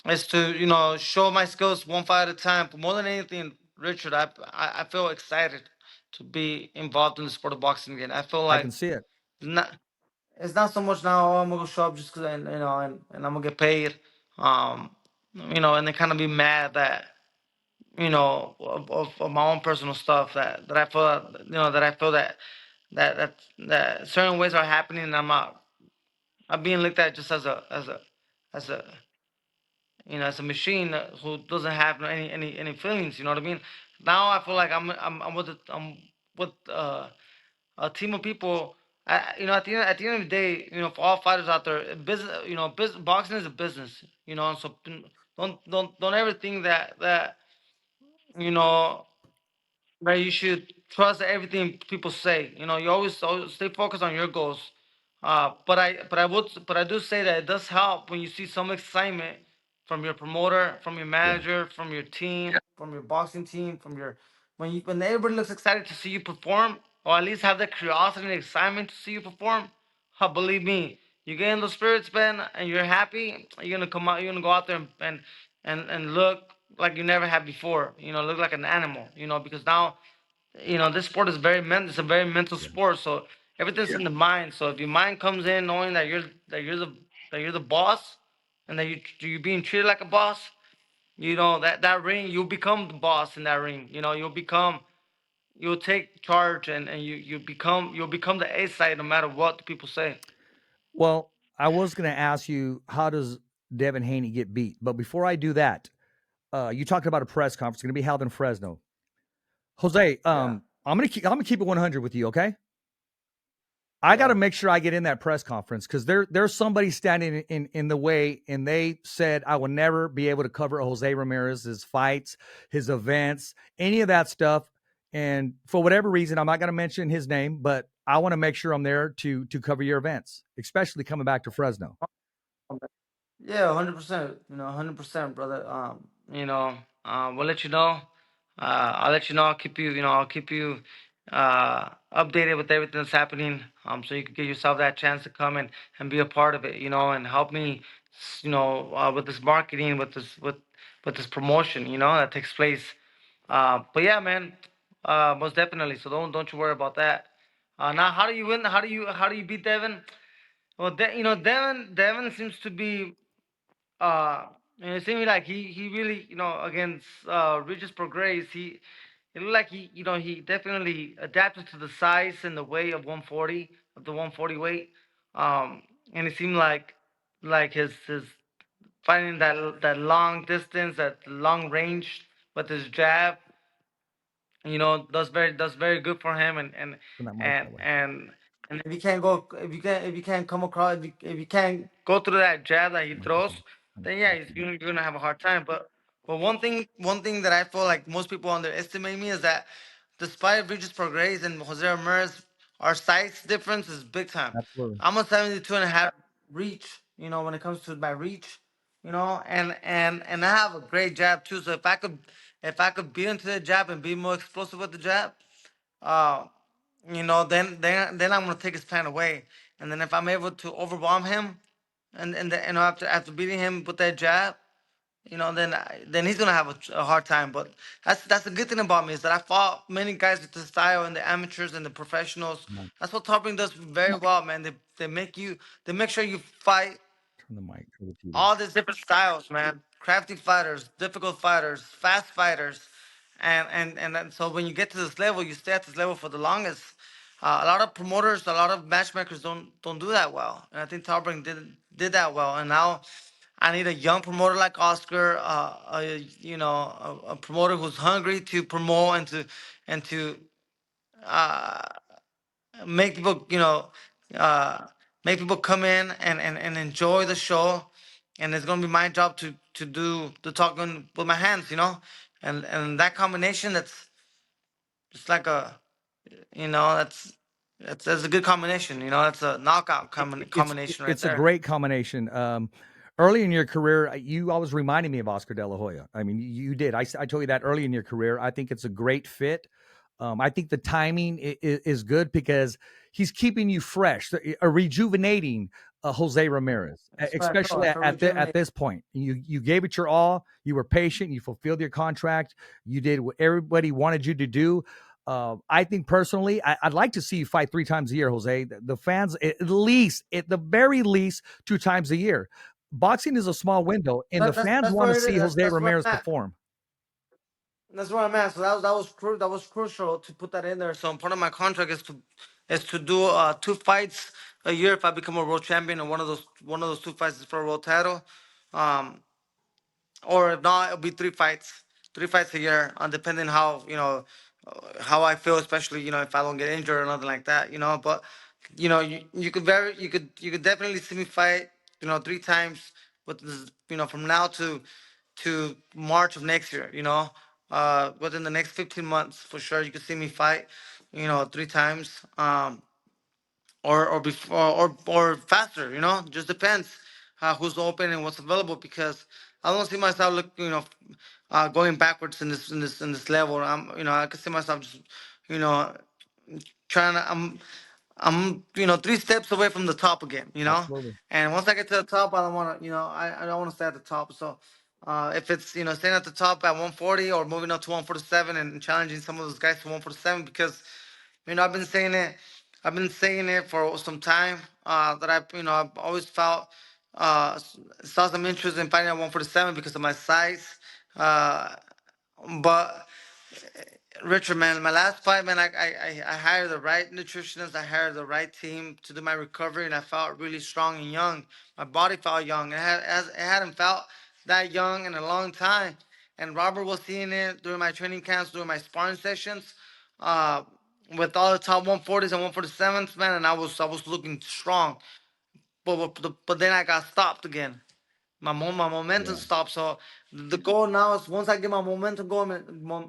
is to show my skills one fight at a time. But more than anything, Richard, I feel excited to be involved in the sport of boxing again. I feel I like can see it. it's not it's not so much now. Oh, I'm gonna go show up just because and I'm gonna get paid. Um, and then kind of be mad that of my own personal stuff that I feel that certain ways are happening and I'm being looked at just as a as a machine who doesn't have any feelings. You know what I mean? Now I feel like I'm with a team of people. At the end of the day, for all fighters out there, business. Boxing is a business. So don't ever think that you know that you should trust everything people say. You always stay focused on your goals. But I do say that it does help when you see some excitement from your promoter, from your Yeah. manager, from your team, from your boxing team, when everybody looks excited to see you perform, or at least have the curiosity and excitement to see you perform. Believe me, you get in those spirits, man, and you're happy. You're gonna come out. You're gonna go out there and look like you never have before. Look like an animal. Because now this sport is it's a very mental Yeah. sport. So everything's in the mind. So if your mind comes in knowing that you're the boss, and that you're being treated like a boss, that ring, you'll become the boss in that ring. You'll take charge, and you'll become the A side no matter what the people say. Well, I was going to ask you, how does Devin Haney get beat? But before I do that, you talked about a press conference going to be held in Fresno. Jose, Yeah, I'm gonna keep it 100 with you, okay? I got to yeah. make sure I get in that press conference because there's somebody standing in the way, and they said I will never be able to cover Jose Ramirez's fights, his events, any of that stuff. And for whatever reason, I'm not going to mention his name, but I want to make sure I'm there to cover your events, especially coming back to Fresno. Yeah, 100%. 100%, brother. We'll let you know. I'll let you know. I'll keep you updated with everything that's happening. So you can give yourself that chance to come and be a part of it. And help me. With this marketing, with this promotion. That takes place. But yeah, man. Most definitely. So don't you worry about that. Now, how do you win? How do you beat Devin? Well, Devin seems to be uh it seemed like he really against Regis Prograis it looked like he definitely adapted to the size and the weight of the 140 weight. And it seemed like his fighting that long distance, that long range with his jab, does very good for him. Turn that mic And that way. and and if you can't come across, if you can't go through that jab that he throws, Microphone. then yeah, you're gonna have a hard time. But one thing that I feel like most people underestimate me is that despite Regis Prograis and Jose Ramirez, our size difference is big time. Absolutely. I'm a 72 and a half reach, when it comes to my reach, and I have a great jab too. So if I could beat into the jab and be more explosive with the jab, uh, then I'm gonna take his plan away. And then if I'm able to overwhelm him, and after beating him with that jab, then he's gonna have a hard time. But that's the good thing about me is that I fought many guys with the style, and the amateurs and the professionals. Mic. That's what Top Ring does very well, man. They make sure you fight Turn the mic over to you there. all these different styles, man. Crafty fighters, difficult fighters, fast fighters, and then, so when you get to this level, you stay at this level for the longest. A lot of promoters, a lot of matchmakers don't do that well, and I think Tarbring did that well. And now I need a young promoter like Oscar, a promoter who's hungry to promote and to uh, make people, uh, make people come in and enjoy the show, and it's gonna be my job to do the talking with my hands, you know, and that combination, that's it's like a, you know, that's a good combination, you know, that's a knockout combination right It's a there. great combination. Early in your career, you always reminded me of Oscar De La Hoya. I mean, you did. I told you that early in your career. I think it's a great fit. I think the timing is good because he's keeping you fresh, a rejuvenating Jose Ramirez, That's what I feel. especially I feel at rejuvenated. this point. You gave it your all. You were patient. You fulfilled your contract. You did what everybody wanted you to do. I think personally, I'd like to see you fight 3 times a year, Jose. The fans, at the very least, 2 times a year. Boxing is a small window, and the fans That's want to where it is. see Jose That's where Ramirez I'm at. perform. That's where I'm at. So that was crucial to put that in there. So part of my contract is to do 2 fights a year if I become a world champion, and one of those 2 fights is for a world title. Um, or if not, it'll be 3 fights, 3 fights a year, depending how, you know, how I feel, especially, you know, if I don't get injured or nothing like that, you know. But you know, you could definitely see me fight, you know, 3 times with this, you know, from now to March of next year, you know, within the next 15 months for sure, you could see me fight, you know, 3 times. Or before or faster, you know, just depends who's open and what's available, because I don't see myself going backwards in this level. You know, I can see myself just, you know, trying to I'm, you know, 3 steps away from the top again, you know. Absolutely. And once I get to the top, I don't want to, you know, I don't want to stay at the top. So if it's, you know, staying at the top at 140 or moving up to 147 and challenging some of those guys to 147, because you know, I've been saying it for some time, that you know, I've always felt, saw some interest in fighting at 147 because of my size. Uh, but Richard, man, my last fight, man, I hired the right nutritionist. I hired the right team to do my recovery, and I felt really strong and young. My body felt young. It hadn't felt that young in a long time. And Robert was seeing it during my training camps, during my sparring sessions, uh, with all the top 140s and 147s, man. And I was looking strong, but then I got stopped again. My momentum Yeah. stopped. So the goal now is, once I get my momentum going,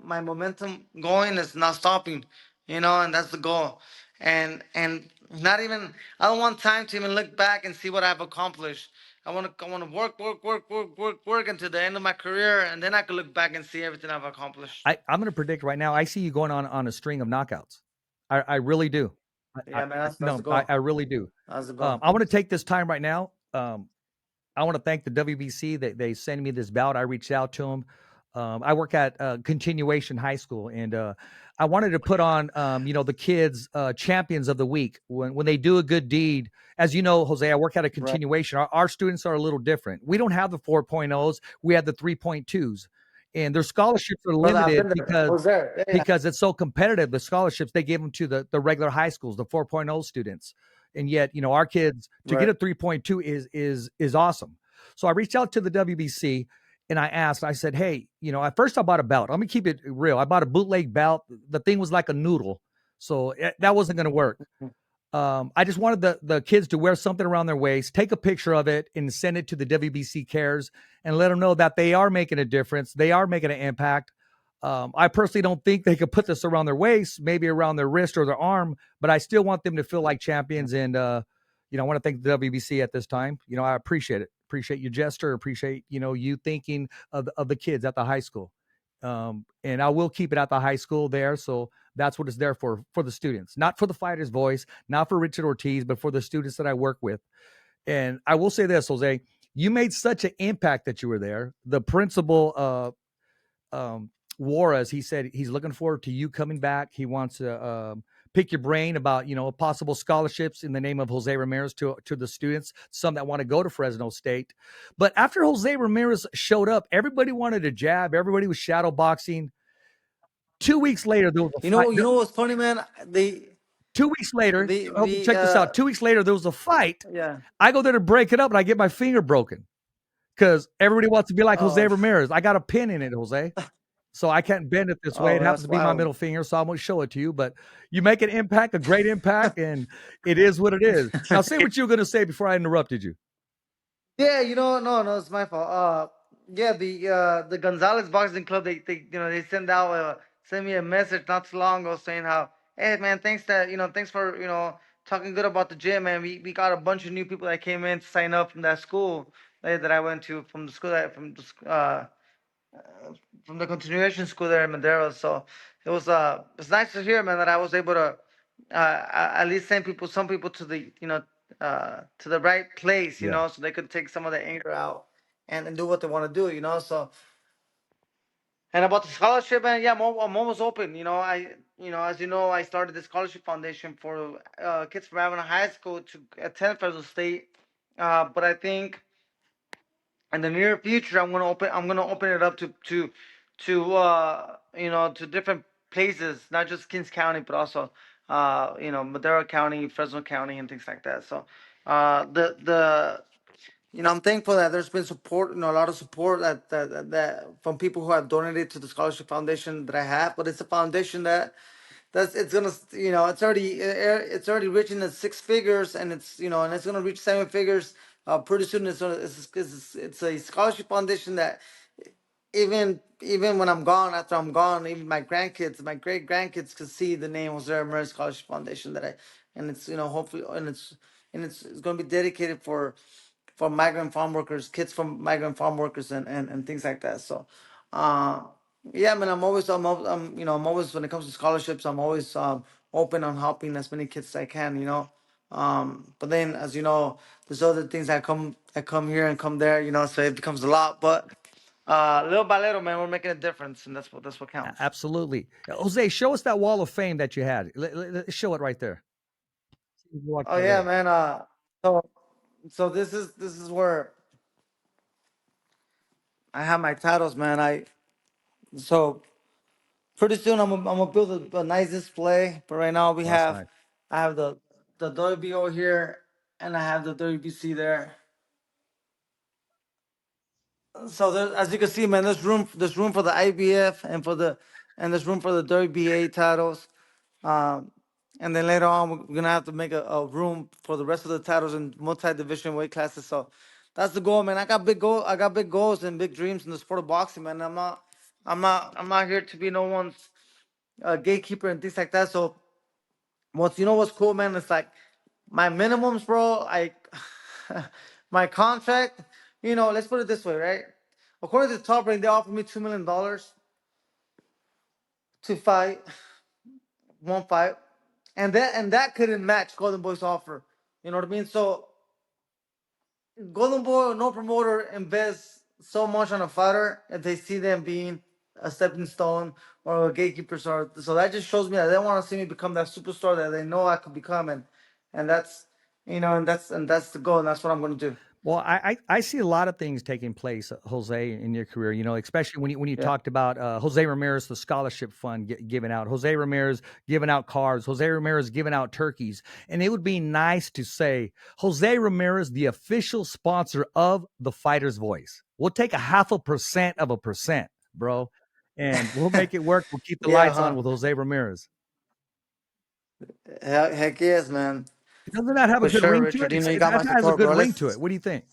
my momentum going is not stopping, you know, and that's the goal. And not even, I don't want time to even look back and see what I've accomplished. I want to work until the end of my career, and then I can look back and see everything I've accomplished. I'm going to predict right now. I see you going on a string of knockouts. I really do. Yeah, man, that's the No, goal. I really do. That's the goal. I want to take this time right now. I want to thank the WBC that they sent me this bout. I reached out to them. I work at Continuation High School, and I wanted to put on, the kids champions of the week when they do a good deed. As you know, Jose, I work at a Right. continuation. Our students are a little different. We don't have the 4.0s. We have the 3.2s, and their scholarships are Brother, I've limited been there. I was there. Yeah, because it's so competitive. The scholarships they give them to the regular high schools, the 4.0 students, and yet our kids to get right. a 3.2 is awesome. So I reached out to the WBC and I asked. I said, hey, at first I bought a belt. Let me keep it real. I bought a bootleg belt. The thing was like a noodle, so that wasn't going to work. I just wanted the kids to wear something around their waist, take a picture of it, and send it to the WBC Cares and let them know that they are making a difference. They are making an impact. I personally don't think they could put this around their waist, maybe around their wrist or their arm, but I still want them to feel like champions. And, I want to thank the WBC at this time. I appreciate it. Appreciate you, Jester. Appreciate, you thinking of the kids at the high school. And I will keep it at the high school there. So that's what it's there for the students, not for the fighter's voice, not for Richard Ortiz, but for the students that I work with. And I will say this, Jose, you made such an impact that you were there. The principal, Juarez, he said he's looking forward to you coming back. He wants to pick your brain about possible scholarships in the name of Jose Ramirez to the students, some that want to go to Fresno State. But after Jose Ramirez showed up, everybody wanted to jab. Everybody was shadow boxing. 2 weeks later, there was a fight. You know what's funny, man? 2 weeks later, The check this out. 2 weeks later, there was a fight. yeah. I go there to break it up, and I get my finger broken because everybody wants to be like Jose Oh, Ramirez. I got a pin in it, Jose. So I can't bend it this way. oh, It happens that's to be my wild. middle finger, so I'm going to show it to you. But you make an impact, a great impact, and it is what it is. Now, say what you were going to say before I interrupted you. Yeah, no, it's my fault. Yeah, the Gonzalez Boxing Club, they send me a message not too long ago saying how, hey man, thanks for talking good about the gym, man. We got a bunch of new people that came in to sign up from that school that I went to, from the school that from the continuation school there in Madero. So it's nice to hear, man, that I was able to at least send some people to the to the right place, Yeah. so they could take some of the anger out and do what they want to do, So, and about the scholarship, man, yeah, I'm almost open. As you know, I started the scholarship foundation for kids from Avalon High School to attend Fresno State. But I think in the near future, I'm gonna open it up to different places, not just Kings County, but also Madera County, Fresno County, and things like that. So the I'm thankful that there's been support, a lot of support that from people who have donated to the scholarship foundation that I have. But it's a foundation that's it's gonna it's already reaching the six figures, and it's gonna reach seven figures pretty soon. It's a scholarship foundation that even when I'm gone, after I'm gone, even my grandkids, my great grandkids, could see the name Jose Ramirez Scholarship Foundation, and it's hopefully, and it's going to be dedicated for migrant farm workers, kids from migrant farm workers, and things like that. So, uh, yeah, man, I'm always, when it comes to scholarships, I'm always open on helping as many kids as I can. But then, as you know, there's other things that come here and come there. So it becomes a lot, but little by little, man, we're making a difference, and that's what counts. Absolutely. Jose, show us that wall of fame that you had. Show it right there. Walk Oh that yeah, way. man. So this is where I have my titles, man. So pretty soon I'm gonna build a nice display. But right now Oh, that's nice. I have the WBO here, and I have the WBC there. So there, as you can see, man, there's room for the IBF and there's room for the WBA titles. Um, and then later on, we're gonna have to make a room for the rest of the titles in multi-division weight classes. So that's the goal, man. I got big goals and big dreams in the sport of boxing, man. I'm not here to be no one's gatekeeper and things like that. So what's cool, man? It's like my minimums, bro. My contract. Let's put it this way, right? According to the top rank, they offered me $2 million to fight one fight, and that couldn't match Golden Boy's offer. You know what I mean? So Golden Boy, no promoter, invests so much on a fighter if they see them being a stepping stone or a gatekeeper. So that just shows me that they want to see me become that superstar that they know I could become, and that's the goal, and that's what I'm going to do. Well, I see a lot of things taking place, Jose, in your career. Especially when you Yeah. talked about Jose Ramirez, the scholarship fund given out, Jose Ramirez giving out cars, Jose Ramirez giving out turkeys, and it would be nice to say Jose Ramirez, the official sponsor of the Fighter's Voice. We'll take a 0.5% bro, and we'll make it work. We'll keep the Yeah, lights on huh? with Jose Ramirez. Heck yes, man. Doesn't that have a For good sure, ring to Richard. it? You got my That has a support, good bro. ring to it. What do you think?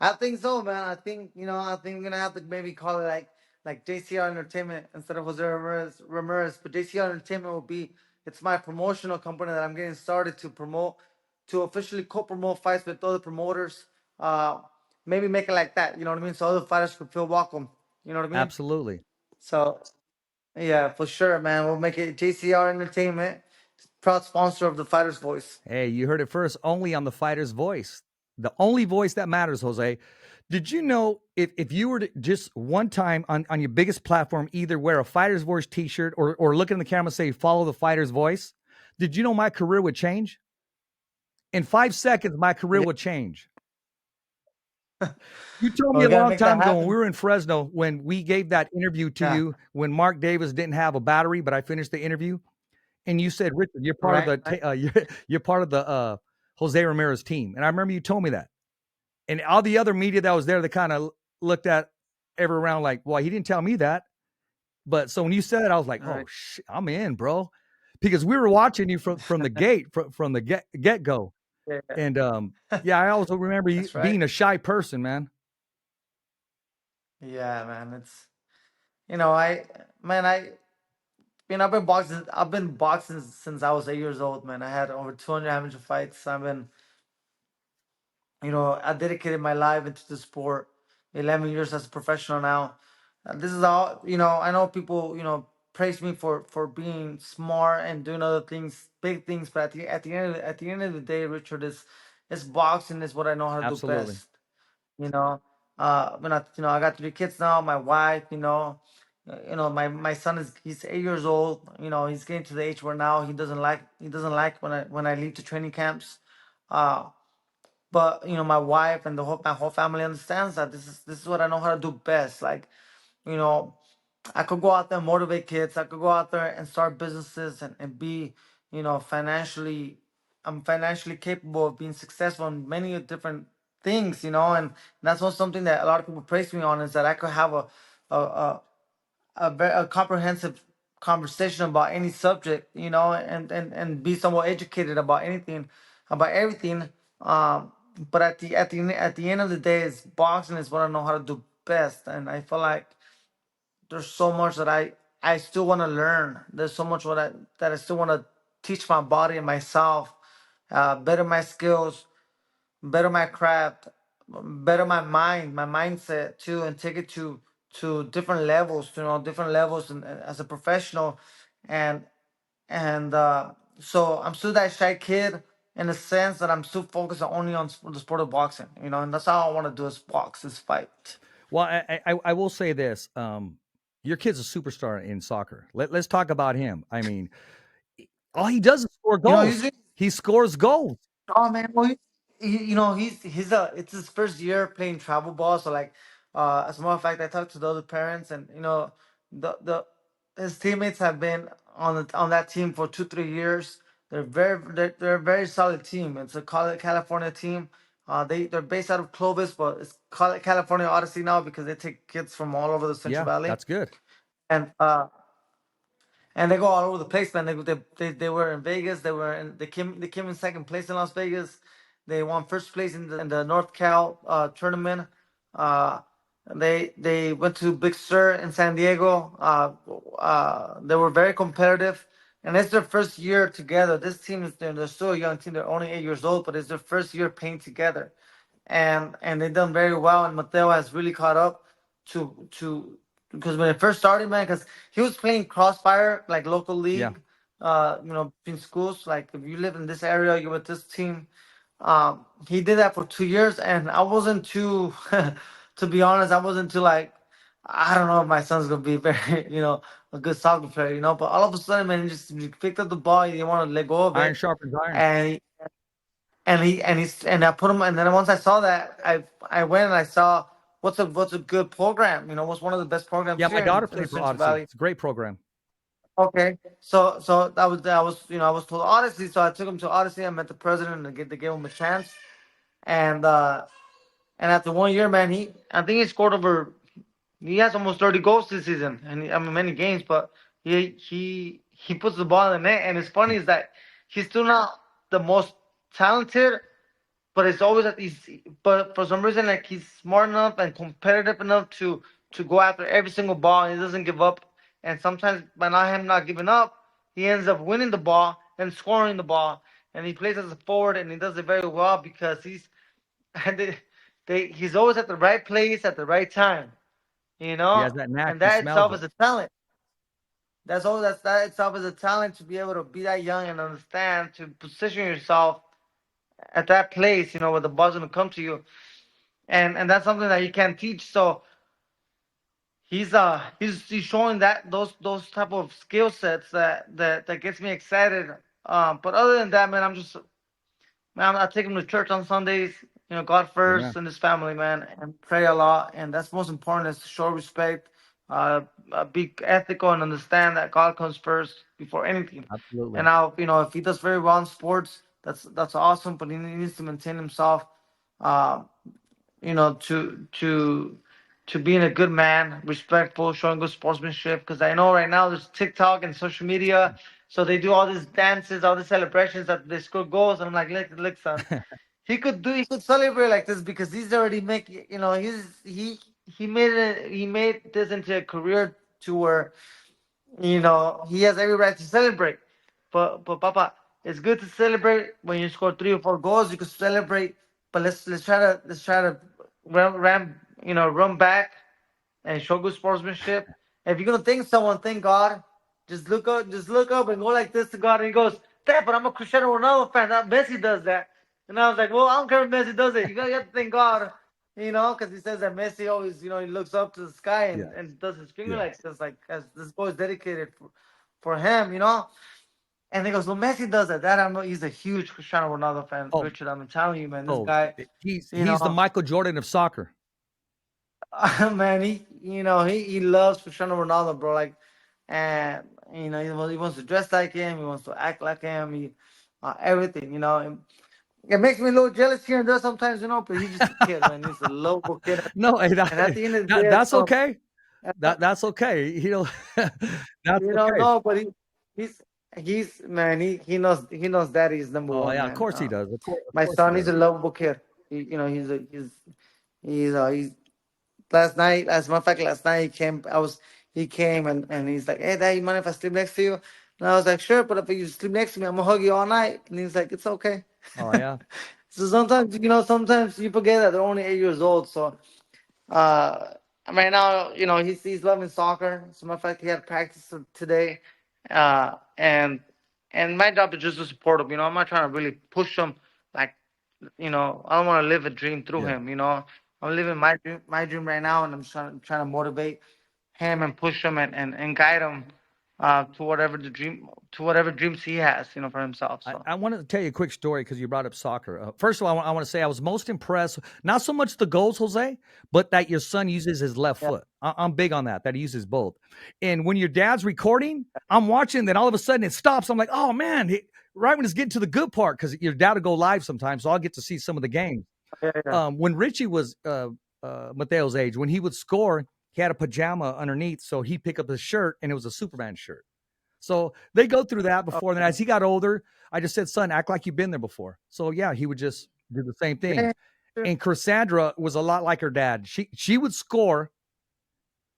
I think so, man. I think we're gonna have to maybe call it like JCR Entertainment instead of Jose Ramirez. But JCR Entertainment will be, it's my promotional company that I'm getting started to officially co-promote fights with other promoters. Uh, Maybe make it like that. You know what I mean? So other fighters could feel welcome. You know what I mean? Absolutely. So yeah, for sure, man. We'll make it JCR Entertainment, proud sponsor of the Fighter's Voice. Hey, you heard it first, only on the Fighter's Voice. The only voice that matters, Jose. Did you know if you were to just one time on your biggest platform, either wear a Fighter's Voice t-shirt or look in the camera and say, follow the Fighter's Voice, did you know my career would change? In 5 seconds, my career Yeah. would change. You told Well, me we a gotta long make that time ago when we happen. were in Fresno, when we gave that interview to Yeah. you, when Mark Davis didn't have a battery, but I finished the interview, and you said, Richard, you're part of Right. the Right. you're part of the Jose Ramirez team, and I remember you told me that, and all the other media that was there, they kind of looked at every round like, well, he didn't tell me that, but so when you said it, I was like, All oh right. shit, I'm in, bro, because we were watching you from the gate from the get go. Yeah, And yeah, I also remember you that's right. being a shy person, man. Yeah, man. It's I man, I've been boxing since I was 8 years old, man. I had over 200 amateur fights. I dedicated my life into the sport. 11 years as a professional now. This is all. I know people, praise me for being smart and doing other things, big things. But at the end of the day, Richard, is boxing is what I know how to do Absolutely. best. You know, I got 3 kids now. My wife, my son he's 8 years old. He's getting to the age where now he doesn't like when I leave to training camps. Uh, but my wife and my whole family understands that this is what I know how to do best. Like, you know, I could go out there and motivate kids. I could go out there and start businesses and be, financially. I'm financially capable of being successful in many different things, and that's not something that a lot of people praise me on, is that I could have a a comprehensive conversation about any subject, and be somewhat educated about anything, about everything. But at the end of the day, is boxing is what I know how to do best, and I feel like there's so much that I still want to learn. There's so much that I still want to teach my body and myself, better my skills, better my craft, better my mindset too, and take it to different levels, different levels, and as a professional, and so I'm still that shy kid in the sense that I'm still focused only on the sport of boxing, and that's all I want to do is box, is fight. Well, I will say this. Your kid's a superstar in soccer. Let's talk about him. I mean, all he does is score goals. Usually. He scores goals. Oh man, well, it's his first year playing travel ball. So like, as a matter of fact, I talked to the other parents, and the his teammates have been on that team for 2 3 years. They're a very solid team. It's a California team. They're based out of Clovis, but it's called California Odyssey now because they take kids from all over the Central Yeah, Valley, that's good. and they go all over the place, man. They were in Vegas. They came in second place in Las Vegas. They won first place in the North Cal tournament. Uh, they went to Big Sur in San Diego. They were very competitive, and it's their first year together. This team they're still a young team. They're only 8 years old, but it's their first year playing together, and they've done very well. And Mateo has really caught up to because when it first started, man, because he was playing Crossfire like local Yeah. league, in schools. Like if you live in this area, you're with this team. He did that for 2 years, and I wasn't too, to be honest, I wasn't too like, I don't know if my son's gonna be very, a good soccer player, But all of a sudden, man, he picked up the ball. He didn't want to let go of Iron it, sharpens iron. and I put him, and then once I saw that, I went and I saw what's a good program, what's one of the best programs Yeah, my here daughter in the played for Central Odyssey. Valley. It's a great program. Okay, so I was told Odyssey, so I took him to Odyssey. I met the president, and they gave him a chance, and after 1 year, man, I think he scored over. He has almost 30 goals this season, and I mean many games, but he puts the ball in the net, and it's funny is that he's still not the most talented, but it's always that but for some reason, like he's smart enough and competitive enough to go after every single ball, and he doesn't give up. And sometimes by not him not giving up, he ends up winning the ball and scoring the ball. And he plays as a forward, and he does it very well because and he's always at the right place at the right time, He has that knack. and He that smells itself it. is a talent. That itself is a talent, to be able to be that young and understand to position yourself at that place, where the ball's gonna come to you, and that's something that you can't teach. So he's showing those type of skill sets that gets me excited. But other than that, man, I take him to church on Sundays. God first Amen. and his family, man, and pray a lot. And that's most important, is to show respect, be ethical, and understand that God comes first before anything. And Absolutely. now, if he does very well in sports, that's awesome. But he needs to maintain himself, uh, to being a good man, respectful, showing good sportsmanship. Because I know right now there's TikTok and social media, So they do all these dances, all these celebrations that they score goals. And I'm like, look, son, he could celebrate like this because he's already making, he made this into a career to where, he has every right to celebrate. But Papa, it's good to celebrate when you score 3 or 4 goals. You can celebrate, but let's try to run back and show good sportsmanship. If you're gonna thank someone, thank God. Just look up and go like this to God. And he goes, "Dad, but I'm a Cristiano Ronaldo fan. Not Messi does that." And I was like, "Well, I don't care if Messi does it. You have to thank God, because he says that Messi always, he looks up to the sky Yeah. and does his finger Yeah. like this, like as this boy is dedicated for him. And he goes, "Well, Messi does that. That I know. He's a huge Cristiano Ronaldo fan, Oh, Richard. I'm telling you, man. This oh, guy, you he's the know." Michael Jordan of soccer. Man, he loves Cristiano Ronaldo, bro. Like, and he wants to dress like him. He wants to act like him. Everything. It makes me a little jealous here and there sometimes, but he's just a kid, man. He's a local kid, No, hey, and at the end of the day, that's so okay. That's okay. That's okay. no, but he's man. He knows daddy's number Oh one, yeah, of man. course he does. Of My course he son, he's does. a lovable kid. He's last night, as a matter of fact, last night he came and he's like, "Hey, Dad, you mind if I sleep next to you?" And I was like, "Sure, but if you sleep next to me, I'm gonna hug you all night." And he's like, "It's okay." Oh yeah. So sometimes you forget that they're only 8 years old. So uh, right now, he's loving soccer. As a matter of fact, he had practice today, and my job is just to support him. I'm not trying to really push him, like, I don't want to live a dream through Yeah. him. I'm living my dream right now, and I'm trying to motivate him and push him and guide him to whatever dreams he has, for himself. So I wanted to tell you a quick story because you brought up soccer. First of all, I want to say I was most impressed, not so much the goals, Jose, but that your son uses his left yeah, foot. I'm big on that he uses both. And when your dad's recording, I'm watching, then all of a sudden it stops. I'm like, oh man, right when it's getting to the good part, because your dad will go live sometimes, so I'll get to see some of the games. yeah, yeah. When Richie was Mateo's age, when he would score, he had a pajama underneath, so he'd pick up his shirt, and it was a Superman shirt. So they go through that before. Then as he got older, I just said, son, act like you've been there before. So yeah, he would just do the same thing. Yeah, sure. And Cassandra was a lot like her dad. She would score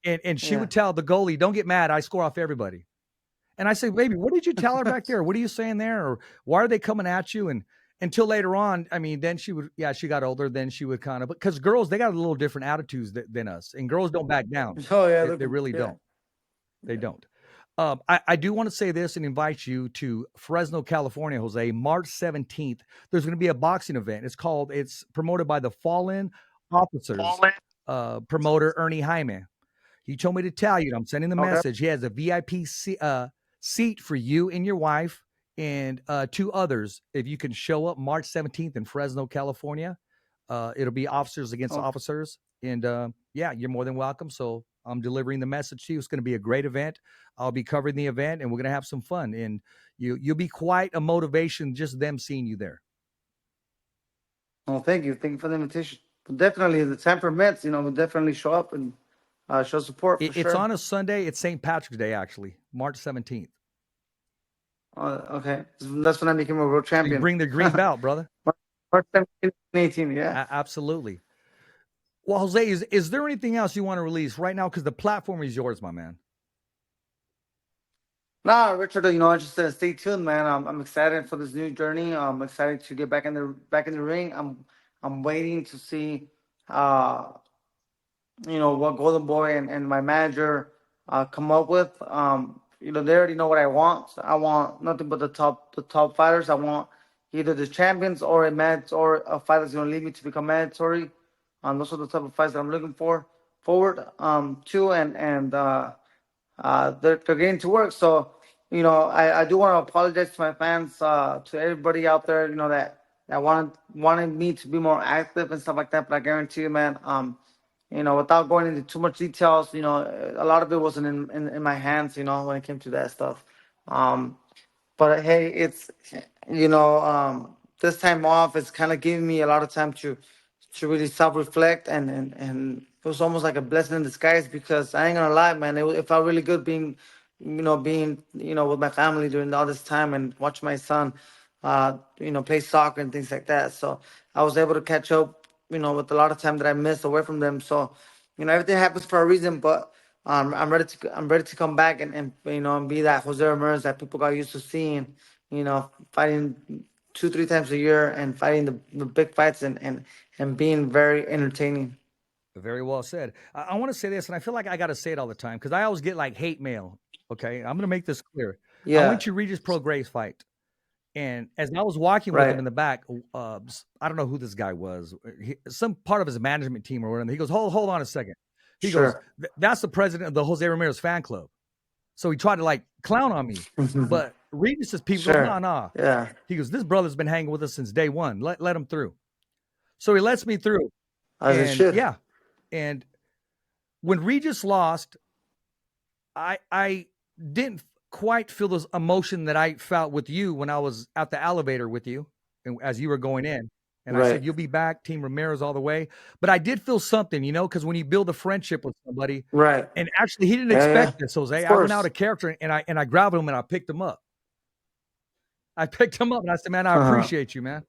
and she Yeah. would tell the goalie, don't get mad, I score off everybody. And I say, baby, what did you tell her back there? What are you saying there? Or why are they coming at you? And until later on, I mean, then she got older, then she would kind of, because girls, they got a little different attitudes than us. And girls don't back down. Oh yeah, They really yeah, don't. They don't. I do want to say this and invite you to Fresno, California, Jose, March 17th. There's going to be a boxing event. It's promoted by the Fallen Officers promoter, Ernie Jaime. He told me to tell you, I'm sending the okay. message. He has a VIP seat for you and your wife and 2 others. If you can show up March 17th in Fresno, California, it'll be officers against officers. And yeah, you're more than welcome. So I'm delivering the message to you. It's going to be a great event. I'll be covering the event and we're going to have some fun. And you'll be quite a motivation just them seeing you there. Oh, thank you for the invitation. But definitely, the time permits, we'll definitely show up and show support for It's sure. on a Sunday. It's St. Patrick's Day, actually, March 17th. Okay, that's when I became a world So you champion. bring the green belt, brother. March 17, 18, yeah. Absolutely. Well, Jose, is there anything else you want to release right now? Because the platform is yours, my man. Nah, Richard, I just stay tuned, man. I'm excited for this new journey. I'm excited to get back in the ring. I'm waiting to see, what Golden Boy and my manager come up with. They already know what I want. So I want nothing but the top fighters. I want either the champions or a fight that's gonna lead me to become mandatory. Those are the type of fights that I'm looking forward to, and they're getting to work. So, I do want to apologize to my fans, to everybody out there, that wanted me to be more active and stuff like that. But I guarantee you, man, without going into too much details, a lot of it wasn't in my hands, when it came to that stuff. But hey, it's this time off is kind of giving me a lot of time to really self-reflect, and it was almost like a blessing in disguise, because I ain't gonna lie, man, it felt really good being being, with my family during all this time and watch my son, play soccer and things like that. So I was able to catch up, with a lot of time that I missed away from them. So, everything happens for a reason, but I'm ready to come back and be that Jose Ramirez that people got used to seeing, fighting 2-3 times a year and fighting the big fights and being very entertaining. Very well said. I want to say this, and I feel like I got to say it all the time because I always get like hate mail. Okay, I'm going to make this clear. I went Yeah, to Regis Pro Grace fight, and as I was walking with him right. in the back, I don't know who this guy was, some part of his management team or whatever. He goes, hold on a second. He goes, Sure. That's the president of the Jose Ramirez fan club. So he tried to like clown on me, but Regis's people goes, Sure. nah. Yeah. He goes, this brother's been hanging with us since day one. Let him through. So he lets me through, As it and should. yeah, and when Regis lost, I didn't quite feel this emotion that I felt with you when I was at the elevator with you, and as you were going in. And I said, Right. "You'll be back, Team Ramirez, all the way." But I did feel something, because when you build a friendship with somebody, Right. and actually he didn't Yeah, yeah. expect this, Jose. Of I went out course. of character and I grabbed him and I picked him up. I picked him up and I said, "Man, I Uh-huh. appreciate you, man."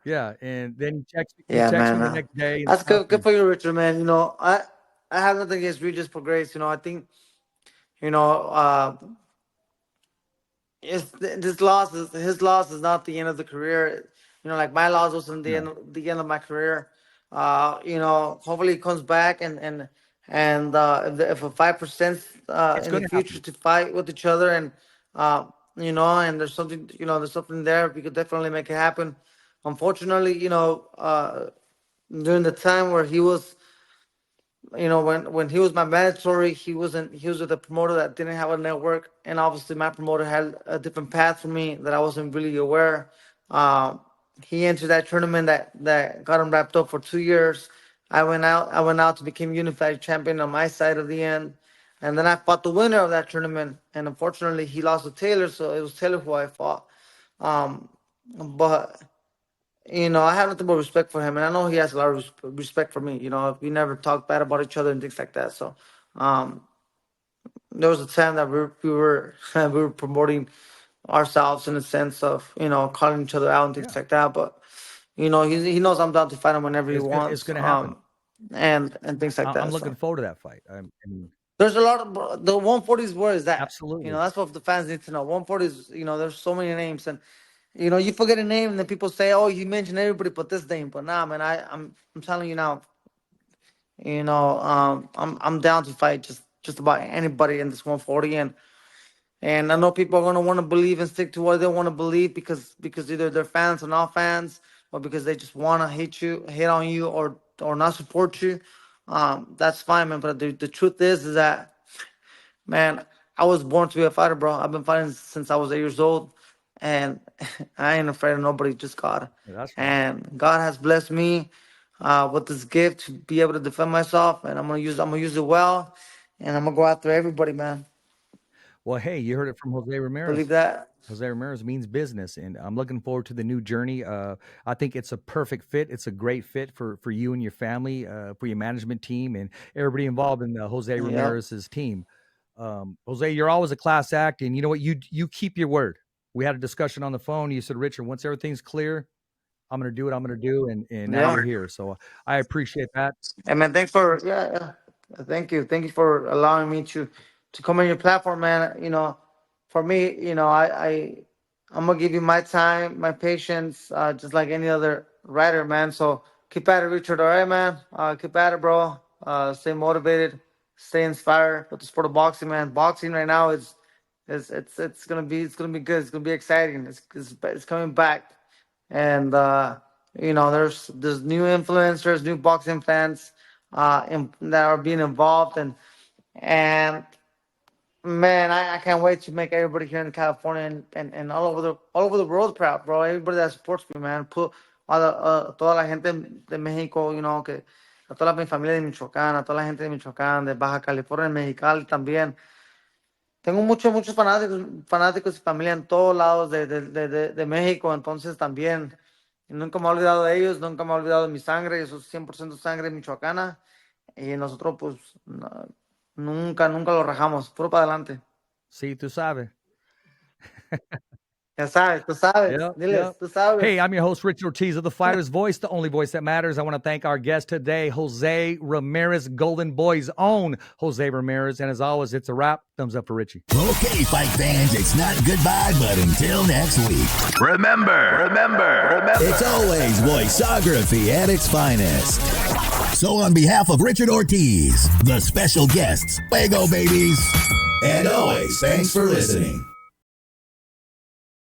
Yeah, and then he Yeah, texted man. me the next day and That's stuff. good. Good for you, Richard, man. I have nothing against Regis for Grace. I think, you know, uh, this loss is his loss is not the end of the career. Like my loss wasn't No, the end of my career. Hopefully he comes back and if a 5% it's in the going to future happen. to fight with each other and there's something there, we could definitely make it happen. Unfortunately, during the time where he was when he was my mandatory, he was with a promoter that didn't have a network, and obviously my promoter had a different path for me that I wasn't really aware. Um, he entered that tournament that got him wrapped up for 2 years. I went out to become unified champion on my side of the end, and then I fought the winner of that tournament, and unfortunately he lost to Taylor, so it was Taylor who I fought. Um, but I have nothing but respect for him, and I know he has a lot of respect for me. We never talk bad about each other and things like that. So, um, there was a time that we were we were promoting ourselves in the sense of calling each other out and things Yeah, like that. But he knows I'm down to fight him whenever he it's wants, going to happen. and things like I'm that. looking So forward to that fight. I mean, there's a lot of the 140s. Where is that? absolutely. That's what the fans need to know. 140s. There's so many names, and you forget a name, and then people say, "Oh, you mentioned everybody but this name." But nah, man, I'm telling you now. I'm down to fight just about anybody in this 140, and I know people are gonna want to believe and stick to what they want to believe because either they're fans or not fans, or because they just want to hate on you, or not support you. That's fine, man. But the truth is that, man, I was born to be a fighter, bro. I've been fighting since I was 8 years old, and I ain't afraid of nobody, just God. Yeah, that's right. And God has blessed me with this gift to be able to defend myself, and I'm gonna use it well, and I'm gonna go after everybody, man. Well, hey, you heard it from Jose Believe Ramirez. that? Jose Ramirez means business, and I'm looking forward to the new journey. I think it's a perfect fit. It's a great fit for you and your family, for your management team, and everybody involved in the Jose Yep. Ramirez's team. Jose, you're always a class act, and you know what? You keep your word. We had a discussion on the phone. You said, Richard, once everything's clear, I'm going to do what I'm going to do, and now Yeah. you're here. So I appreciate that. And man, thanks for yeah. Thank you for allowing me to come on your platform, man. For me, I'm gonna give you my time, my patience, just like any other writer, man. So keep at it, Richard. All right, man. Keep at it, bro. Stay motivated, stay inspired with the sport of boxing, man. Boxing right now is it's gonna be good. It's gonna be exciting. It's coming back, and there's new influencers, new boxing fans that are being involved, and man, I can't wait to make everybody here in California and all over the world proud, bro. Everybody that supports me, man. Put toda la gente de México, que a toda mi familia de Michoacán, a toda la gente de Michoacán, de Baja California, Mexicali también. Tengo muchos fanáticos y familia en todos lados de México, entonces también nunca me he olvidado de ellos, nunca me he olvidado de mi sangre, eso es 100% sangre michoacana, y nosotros pues nunca lo rajamos, puro para adelante. Sí, tú sabes. Ya sabes, tú sabes. Yep, Diles, yep. tú sabes. Hey, I'm your host, Richard Ortiz of The Fighter's Voice, the only voice that matters. I want to thank our guest today, Jose Ramirez, Golden Boy's own Jose Ramirez. And as always, it's a wrap. Thumbs up for Richie. Okay, fight fans, it's not goodbye, but until next week. Remember, it's always voiceography at its finest. So on behalf of Richard Ortiz, the special guests, Lego babies, and always thanks for listening.